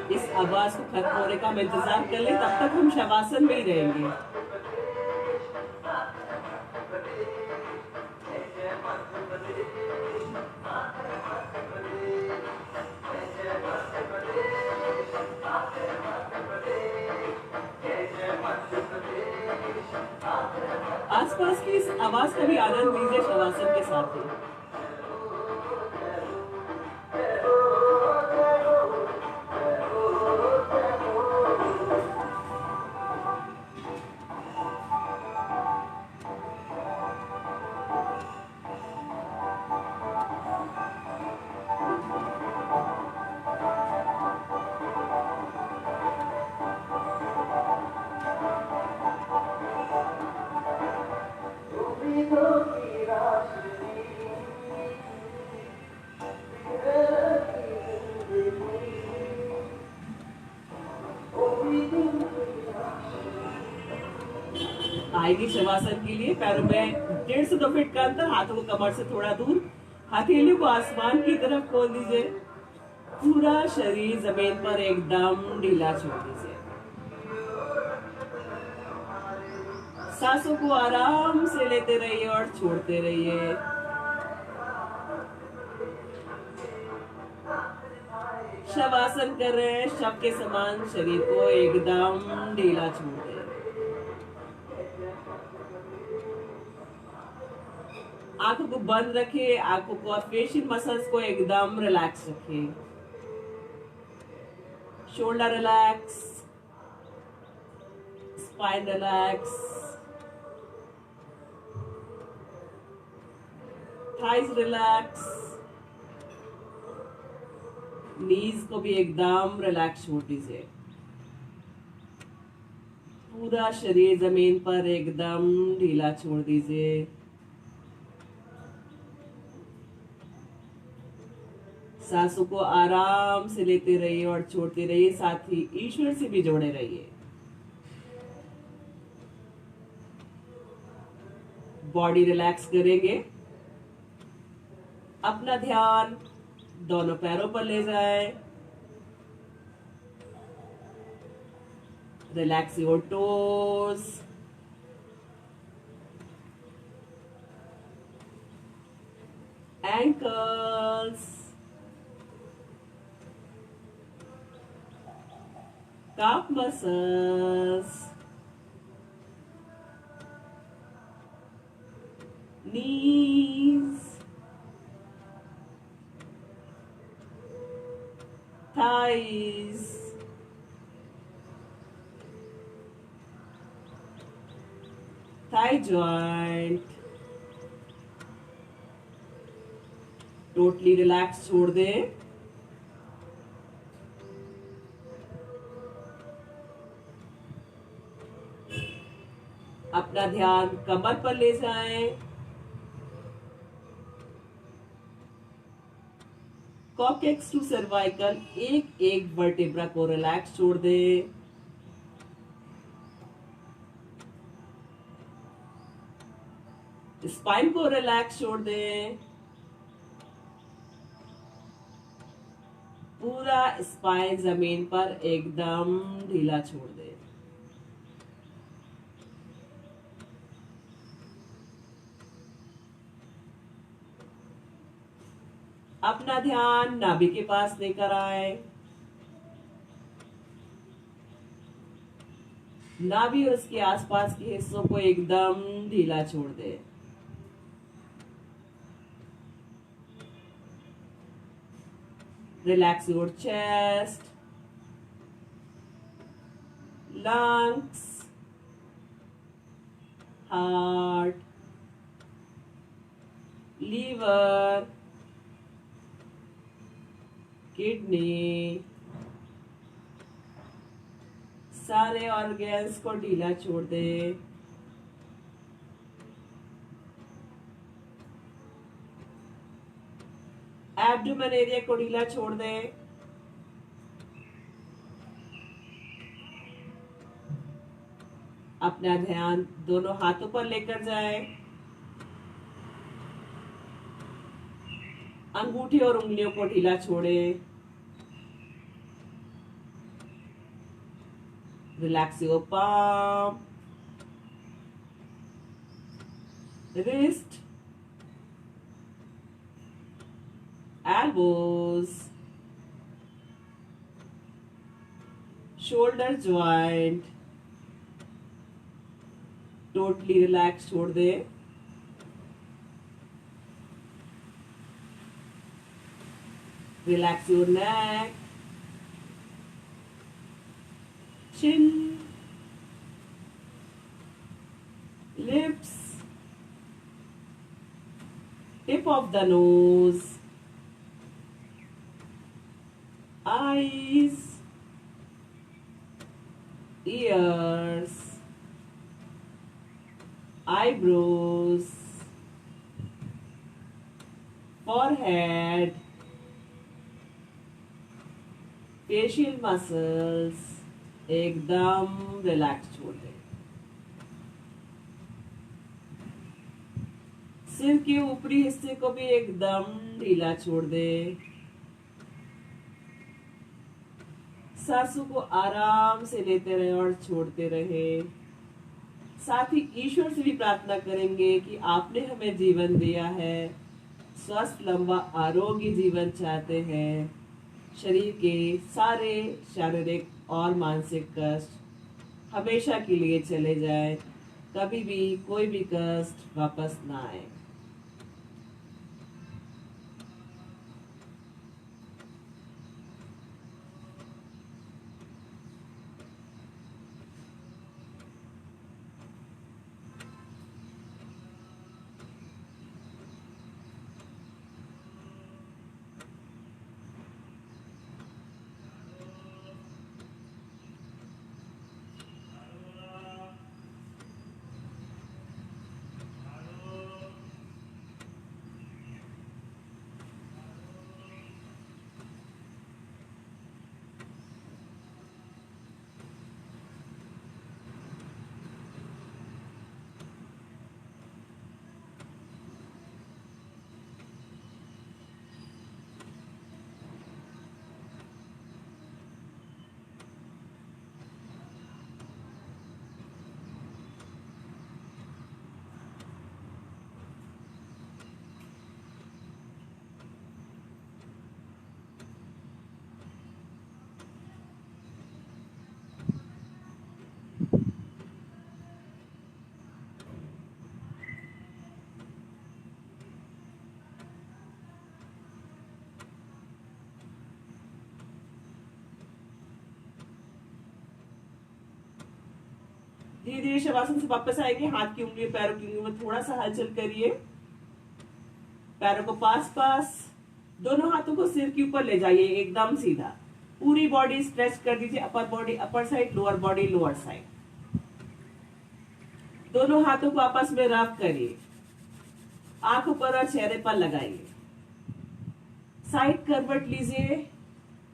इस आवाज को खत्म होने का हम इंतजार कर ले, तब तक हम शवासन में ही रहेंगे। आसपास की इस आवाज का भी आनंद लीजिए शवासन के साथ ही। आएगी शवासन के लिए। पैरों में 1.5 से 2 फीट का अंतर, हाथों को कमर से थोड़ा दूर, हथेलियों को आसमान की तरफ खोल दीजिए। पूरा शरीर जमीन पर एकदम ढीला छोड़ दीजिए। सांसों को आराम से लेते रहिए और छोड़ते रहिए। शवासन कर रहे हैं, शव के समान शरीर को एकदम ढीला छोड़ दें। आंखों को बंद रखें, आंखों को और फेशियल मसल्स को एकदम रिलैक्स रखें। Shoulder relax, spine relax, thighs relax, knees को भी एकदम रिलैक्स छोड़ दीजिए। पूरा शरीर जमीन पर एकदम ढीला छोड़ दीजिए। सांसों को आराम से लेते रहिए और छोड़ते रहिए, साथ ही ईश्वर से भी जोड़े रहिए। बॉडी रिलैक्स करेंगे। अपना ध्यान दोनों पैरों पर ले जाएं। Relax your toes, ankles, calf muscles, knees, thighs, thigh joint, totally relax छोड़ दें। अपना ध्यान कमर पर ले जाएं। कॉकेक्स टू सर्वाइकल, एक एक वर्टेब्रा को रिलैक्स छोड़ दें। स्पाइन को रिलैक्स छोड़ दें। पूरा स्पाइन जमीन पर एकदम ढीला छोड़ दें। अपना ध्यान नाभि के पास लेकर आए। नाभि और उसके आसपास के हिस्सों को एकदम ढीला छोड़ दें। Relax your chest, lungs, heart, liver, kidney, सारे ऑर्गन्स को ढीला छोड़ दे। एब्डोमेन एरिया को ढीला छोड़ दे। अपना ध्यान दोनों हाथों पर लेकर जाए। अंगूठी और उंगलियों को ढीला छोड़े। Relax your palm, wrist, elbows, shoulder joint, totally relax छोड़ दे। Relax your neck, chin, lips, tip of the nose, eyes, ears, eyebrows, forehead, facial muscles एकदम रिलैक्स छोड़ दें। सिर के ऊपरी हिस्से को भी एकदम ढीला छोड़ दे। सांसों को आराम से लेते रहे और छोड़ते रहे। साथ ही ईश्वर से भी प्रार्थना करेंगे कि आपने हमें जीवन दिया है, स्वस्थ लंबा आरोग्य जीवन चाहते हैं। शरीर के सारे शारीरिक और मानसिक कष्ट हमेशा के लिए चले जाए, कभी भी कोई भी कष्ट वापस ना आए। धीरे धीरे शवासन से वापस आएंगे। हाथ की उंगली, पैरों की उंगली में थोड़ा सा हलचल करिए। पैरों को पास पास, दोनों हाथों को सिर के ऊपर ले जाइए एकदम सीधा। पूरी बॉडी स्ट्रेच कर दीजिए, upper body upper side, lower body lower side. दोनों हाथों को आपस में रब करिए, आंखों पर और चेहरे पर लगाइए। साइड करवट लीजिए,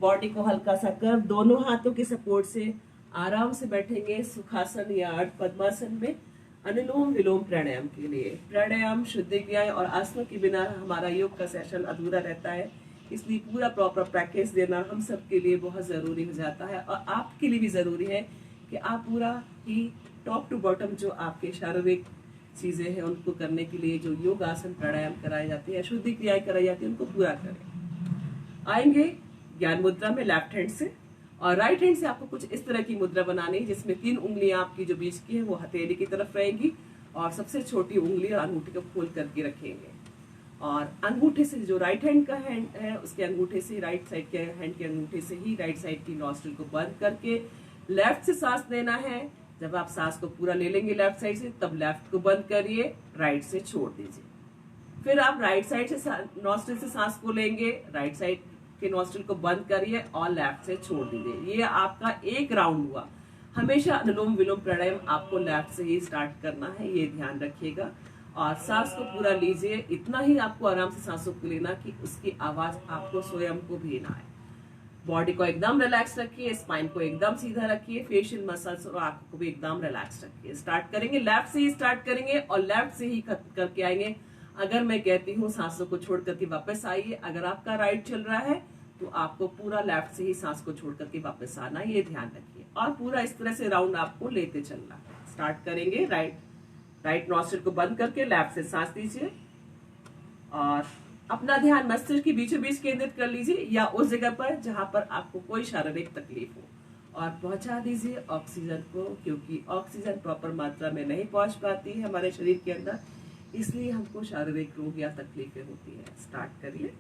बॉडी को हल्का सा कर्व, दोनों हाथों के सपोर्ट से आराम से बैठेंगे सुखासन या अर्ध पद्मासन में। अनुलोम विलोम प्राणायाम के लिए प्राणायाम, शुद्ध क्रियाएं और आसनों के बिना हमारा योग का सेशन अधूरा रहता है, इसलिए पूरा प्रॉपर प्रैक्टिस देना हम सब के लिए बहुत जरूरी हो जाता है। और आपके लिए भी जरूरी है कि आप पूरा ही टॉप टू बॉटम जो आपके शारीरिक चीजें हैं उनको करने के लिए जो योग आसन प्राणायाम कराए जाते हैं, शुद्ध क्रियाएं कराई जाती है, उनको पूरा करें। आएंगे ज्ञान मुद्रा में लेफ्ट हैंड से, और राइट हैंड से आपको कुछ इस तरह की मुद्रा बनानी है जिसमें 3 उंगलियां आपकी जो बीच की है वो हथेली की तरफ रहेगी, और सबसे छोटी उंगली और अंगूठे को खोल करके रखेंगे। और अंगूठे से जो राइट हैंड का हैंड है उसके अंगूठे से, राइट साइड के हैंड के अंगूठे से ही राइट साइड की नॉस्ट्रिल को बंद करके लेफ्ट से सांस लेना है। जब आप सांस को पूरा ले लेंगे लेफ्ट साइड से, तब लेफ्ट को बंद करिए, राइट से छोड़ दीजिए। फिर आप राइट साइड से नॉस्ट्रिल से सांस को लेंगे, राइट साइड के नॉस्ट्रिल को बंद करिए और लेफ्ट से छोड़ दीजिए। ये आपका एक राउंड हुआ। हमेशा अनुलोम विलोम प्राणायाम आपको लेफ्ट से ही स्टार्ट करना है, ये ध्यान रखिएगा। और सांस को पूरा लीजिए, इतना ही आपको आराम से सांसों को लेना कि उसकी आवाज आपको स्वयं को भी ना आए। बॉडी को एकदम रिलैक्स रखिए, स्पाइन को एकदम सीधा रखिए, फेशियल मसल्स और आंखों को भी एकदम रिलैक्स रखिए। स्टार्ट करेंगे लेफ्ट से ही स्टार्ट करेंगे और लेफ्ट से ही खत्म करके आएंगे। अगर मैं कहती हूँ सांसों को छोड़ करके वापस आइए, अगर आपका राइट चल रहा है तो आपको पूरा लेफ्ट से ही सांस को छोड़ करके वापस आना, ये ध्यान रखिए। और पूरा इस तरह से राउंड आपको लेते चलना है। स्टार्ट करेंगे राइट नॉस्ट्रिल को बंद करके लेफ्ट से सांस लीजिए और अपना ध्यान मस्तिष्क के बीचों बीच केंद्रित कर लीजिए या उस जगह पर जहां पर आपको कोई शारीरिक तकलीफ हो, और पहुंचा दीजिए ऑक्सीजन को, क्योंकि ऑक्सीजन प्रॉपर मात्रा में नहीं पहुंच पाती है हमारे शरीर के अंदर, इसलिए हमको शारीरिक रोग या तकलीफें होती है। स्टार्ट करिए।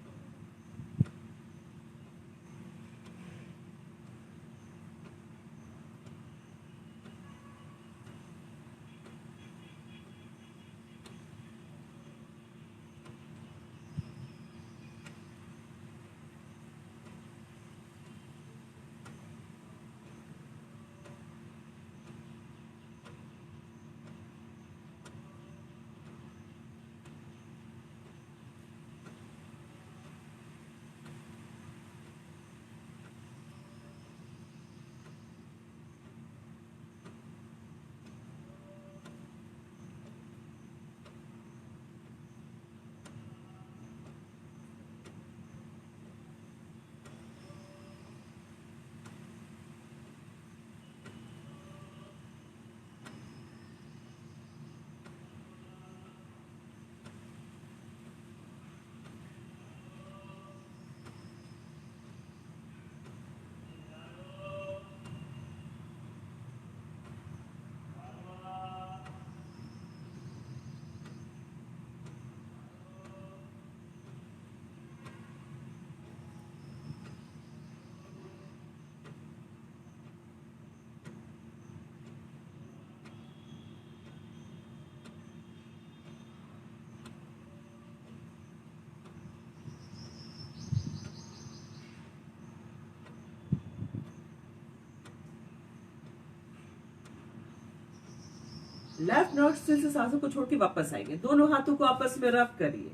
लेफ्ट नोस्ट्रिल से सांसों को छोड़ के वापस आएंगे। दोनों हाथों को आपस में रब करिए,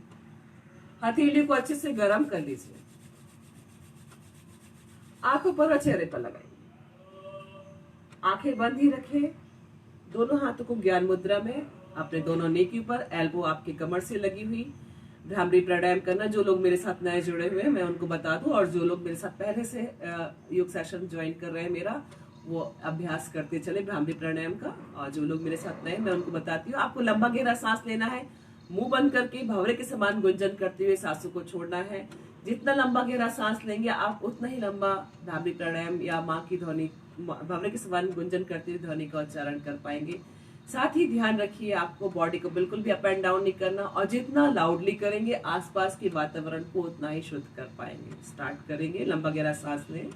हथेली को अच्छे से गर्म कर लीजिए, आंखों पर और चेहरे पर लगाइए, आंखें बंद ही रखें। दोनों हाथों को ज्ञान मुद्रा में अपने दोनों नी के ऊपर, एल्बो आपके कमर से लगी हुई, भ्रामरी प्राणायाम करना। जो लोग मेरे साथ नए जुड़े हुए हैं मैं उनको बता दूं, और जो लोग मेरे साथ पहले से योग सेशन ज्वाइन कर रहे हैं मेरा, वो अभ्यास करते चले भ्रामरी प्राणायाम का। और जो लोग मेरे साथ नए मैं उनको बताती हूँ, आपको लंबा गहरा सांस लेना है, मुंह बंद करके भंवरे के समान गुंजन करते हुए सांसों को छोड़ना है। जितना लंबा गहरा सांस लेंगे आप उतना ही लंबा भ्रामरी प्राणायाम या माँ की ध्वनि, भंवरे के समान गुंजन करते हुए ध्वनि का उच्चारण कर पाएंगे। साथ ही ध्यान रखिए आपको बॉडी को बिल्कुल भी अप एंड डाउन नहीं करना, और जितना लाउडली करेंगे आसपास के वातावरण को उतना ही शुद्ध कर पाएंगे। स्टार्ट करेंगे, लंबा गहरा सांस लें।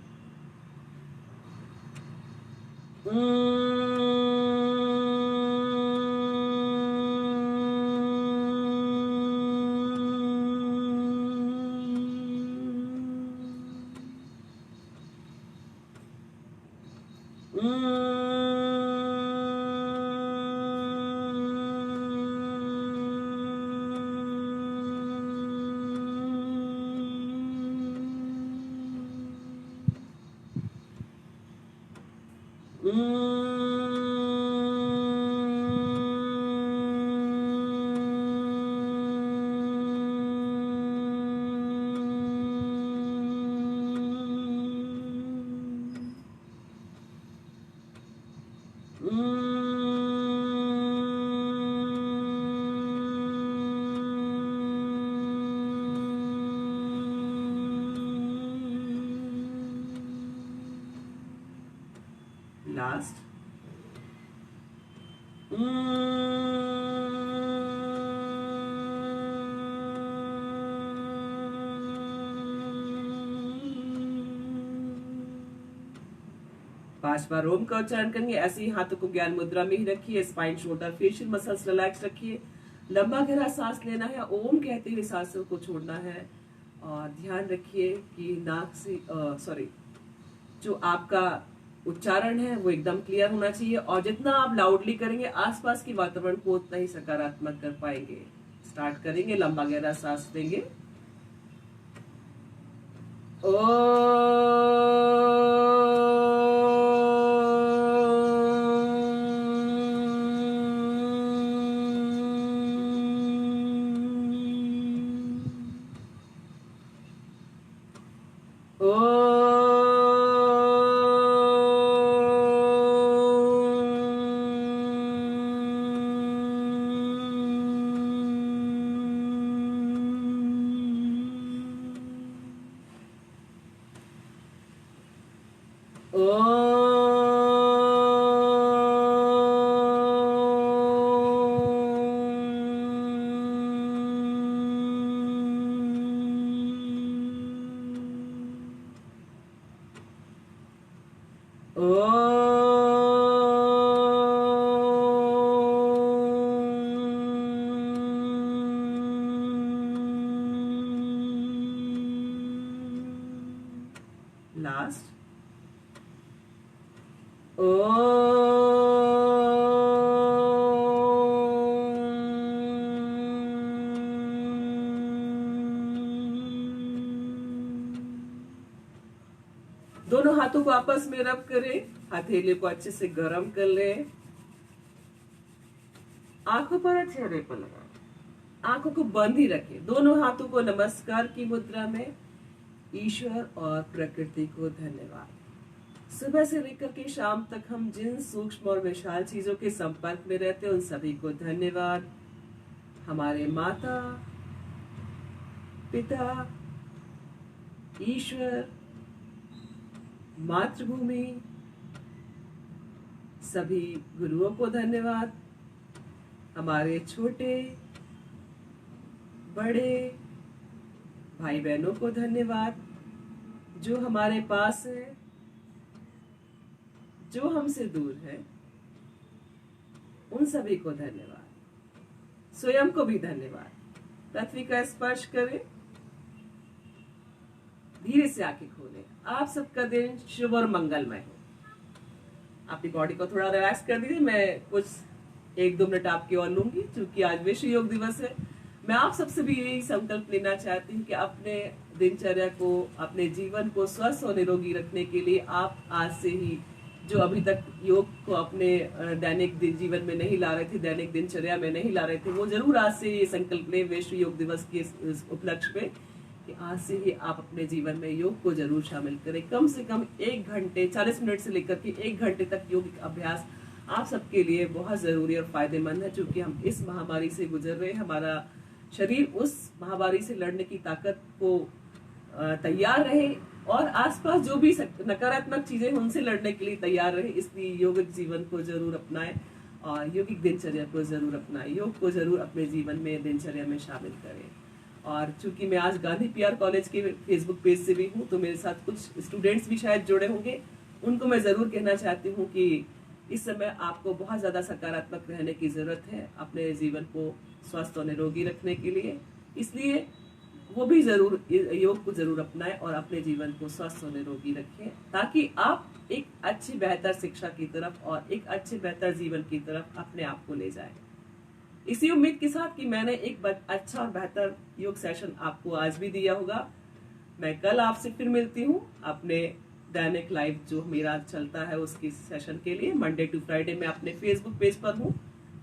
लास्ट। पांच बार ओम का उच्चारण करेंगे। ऐसे ही हाथों को ज्ञान मुद्रा में ही रखिए, spine, shoulder, facial muscles relax रखिए। लंबा गहरा सांस लेना है, ओम कहते हुए सांसों को छोड़ना है। और ध्यान रखिए कि नाक से जो आपका उच्चारण है वो एकदम क्लियर होना चाहिए, और जितना आप लाउडली करेंगे आसपास के वातावरण को उतना ही सकारात्मक कर पाएंगे। स्टार्ट करेंगे, लंबा गहरा सांस लेंगे। लास्ट। दोनों हाथों को आपस में रब करें, हथेली को अच्छे से गर्म कर लें, आंखों पर और चेहरे पर लगाएं, आंखों को बंद ही रखें। दोनों हाथों को नमस्कार की मुद्रा में, ईश्वर और प्रकृति को धन्यवाद। सुबह से लेकर के शाम तक हम जिन सूक्ष्म और विशाल चीजों के संपर्क में रहते हैं उन सभी को धन्यवाद। हमारे माता पिता, ईश्वर, मातृभूमि, सभी गुरुओं को धन्यवाद। हमारे छोटे बड़े भाई बहनों को धन्यवाद, जो हमारे पास है, जो हमसे दूर है, उन सभी को धन्यवाद। स्वयं को भी धन्यवाद। पृथ्वी का स्पर्श करें, धीरे से आंखें खोलें। आप सबका दिन शुभ और मंगलमय हो। अपनी बॉडी को थोड़ा रिलैक्स कर दीजिए। मैं कुछ 1-2 मिनट आपके और लूंगी, क्योंकि आज विश्व योग दिवस है। मैं आप सबसे भी यही संकल्प लेना चाहती हूँ कि अपने दिनचर्या को, अपने जीवन को स्वस्थ और निरोगी रखने के लिए आप आज से ही, जो अभी तक योग को अपने दैनिक जीवन में नहीं ला रहे थे, दैनिक दिनचर्या में नहीं ला रहे थे, वो जरूर आज से ये संकल्प लें विश्व योग दिवस के इस उपलक्ष्य में कि आज से ही आप अपने जीवन में योग को जरूर शामिल करें। कम से कम 1 घंटे 40 मिनट से लेकर के 1 घंटे तक योग अभ्यास आप सबके लिए बहुत जरूरी और फायदेमंद है, क्योंकि हम इस महामारी से गुजर रहे हैं। हमारा शरीर उस महामारी से लड़ने की ताकत को तैयार रहे और आसपास जो भी नकारात्मक चीजें हैं उनसे लड़ने के लिए तैयार रहे। इसलिए योगिक जीवन को जरूर अपनाएं और योगिक दिनचर्या को जरूर अपनाएं। योग को जरूर अपने जीवन में, दिनचर्या में शामिल करें। और चूंकि मैं आज गांधी पीआर कॉलेज के फेसबुक पेज से भी हूँ, तो मेरे साथ कुछ स्टूडेंट्स भी शायद जुड़े होंगे। उनको मैं जरूर कहना चाहती हूँ कि इस समय आपको बहुत ज्यादा सकारात्मक रहने की जरूरत है अपने जीवन को स्वस्थ और निरोगी रखने के लिए। इसलिए वो भी जरूर योग को जरूर अपनाएं और अपने जीवन को स्वस्थ और निरोगी रखें, ताकि आप एक अच्छी बेहतर शिक्षा की तरफ और एक अच्छे बेहतर जीवन की तरफ अपने आप को ले जाएं। इसी उम्मीद के साथ कि मैंने एक अच्छा और बेहतर योग सेशन आपको आज भी दिया होगा। मैं कल आपसे फिर मिलती हूँ अपने दैनिक लाइव जो मेरा चलता है उसकी सेशन के लिए। मंडे टू फ्राइडे मैं अपने फेसबुक पेज पर हूँ,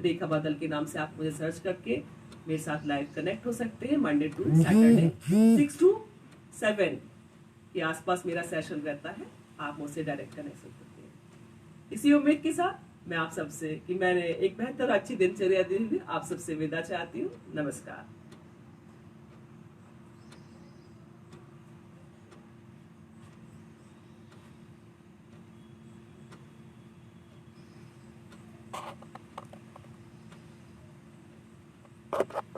रेखा बादल के नाम से आप मुझे सर्च करके मेरे साथ लाइव कनेक्ट हो सकते हैं। मंडे टू सैटरडे 6 to 7 के आसपास मेरा सेशन रहता है, आप मुझसे डायरेक्ट कनेक्शन करते हैं। इसी उम्मीद के साथ मैं आप सबसे कि मैंने एक बेहतर अच्छी दिनचर्या दी हुई आप सबसे विदा चाहती हूँ। नमस्कार। you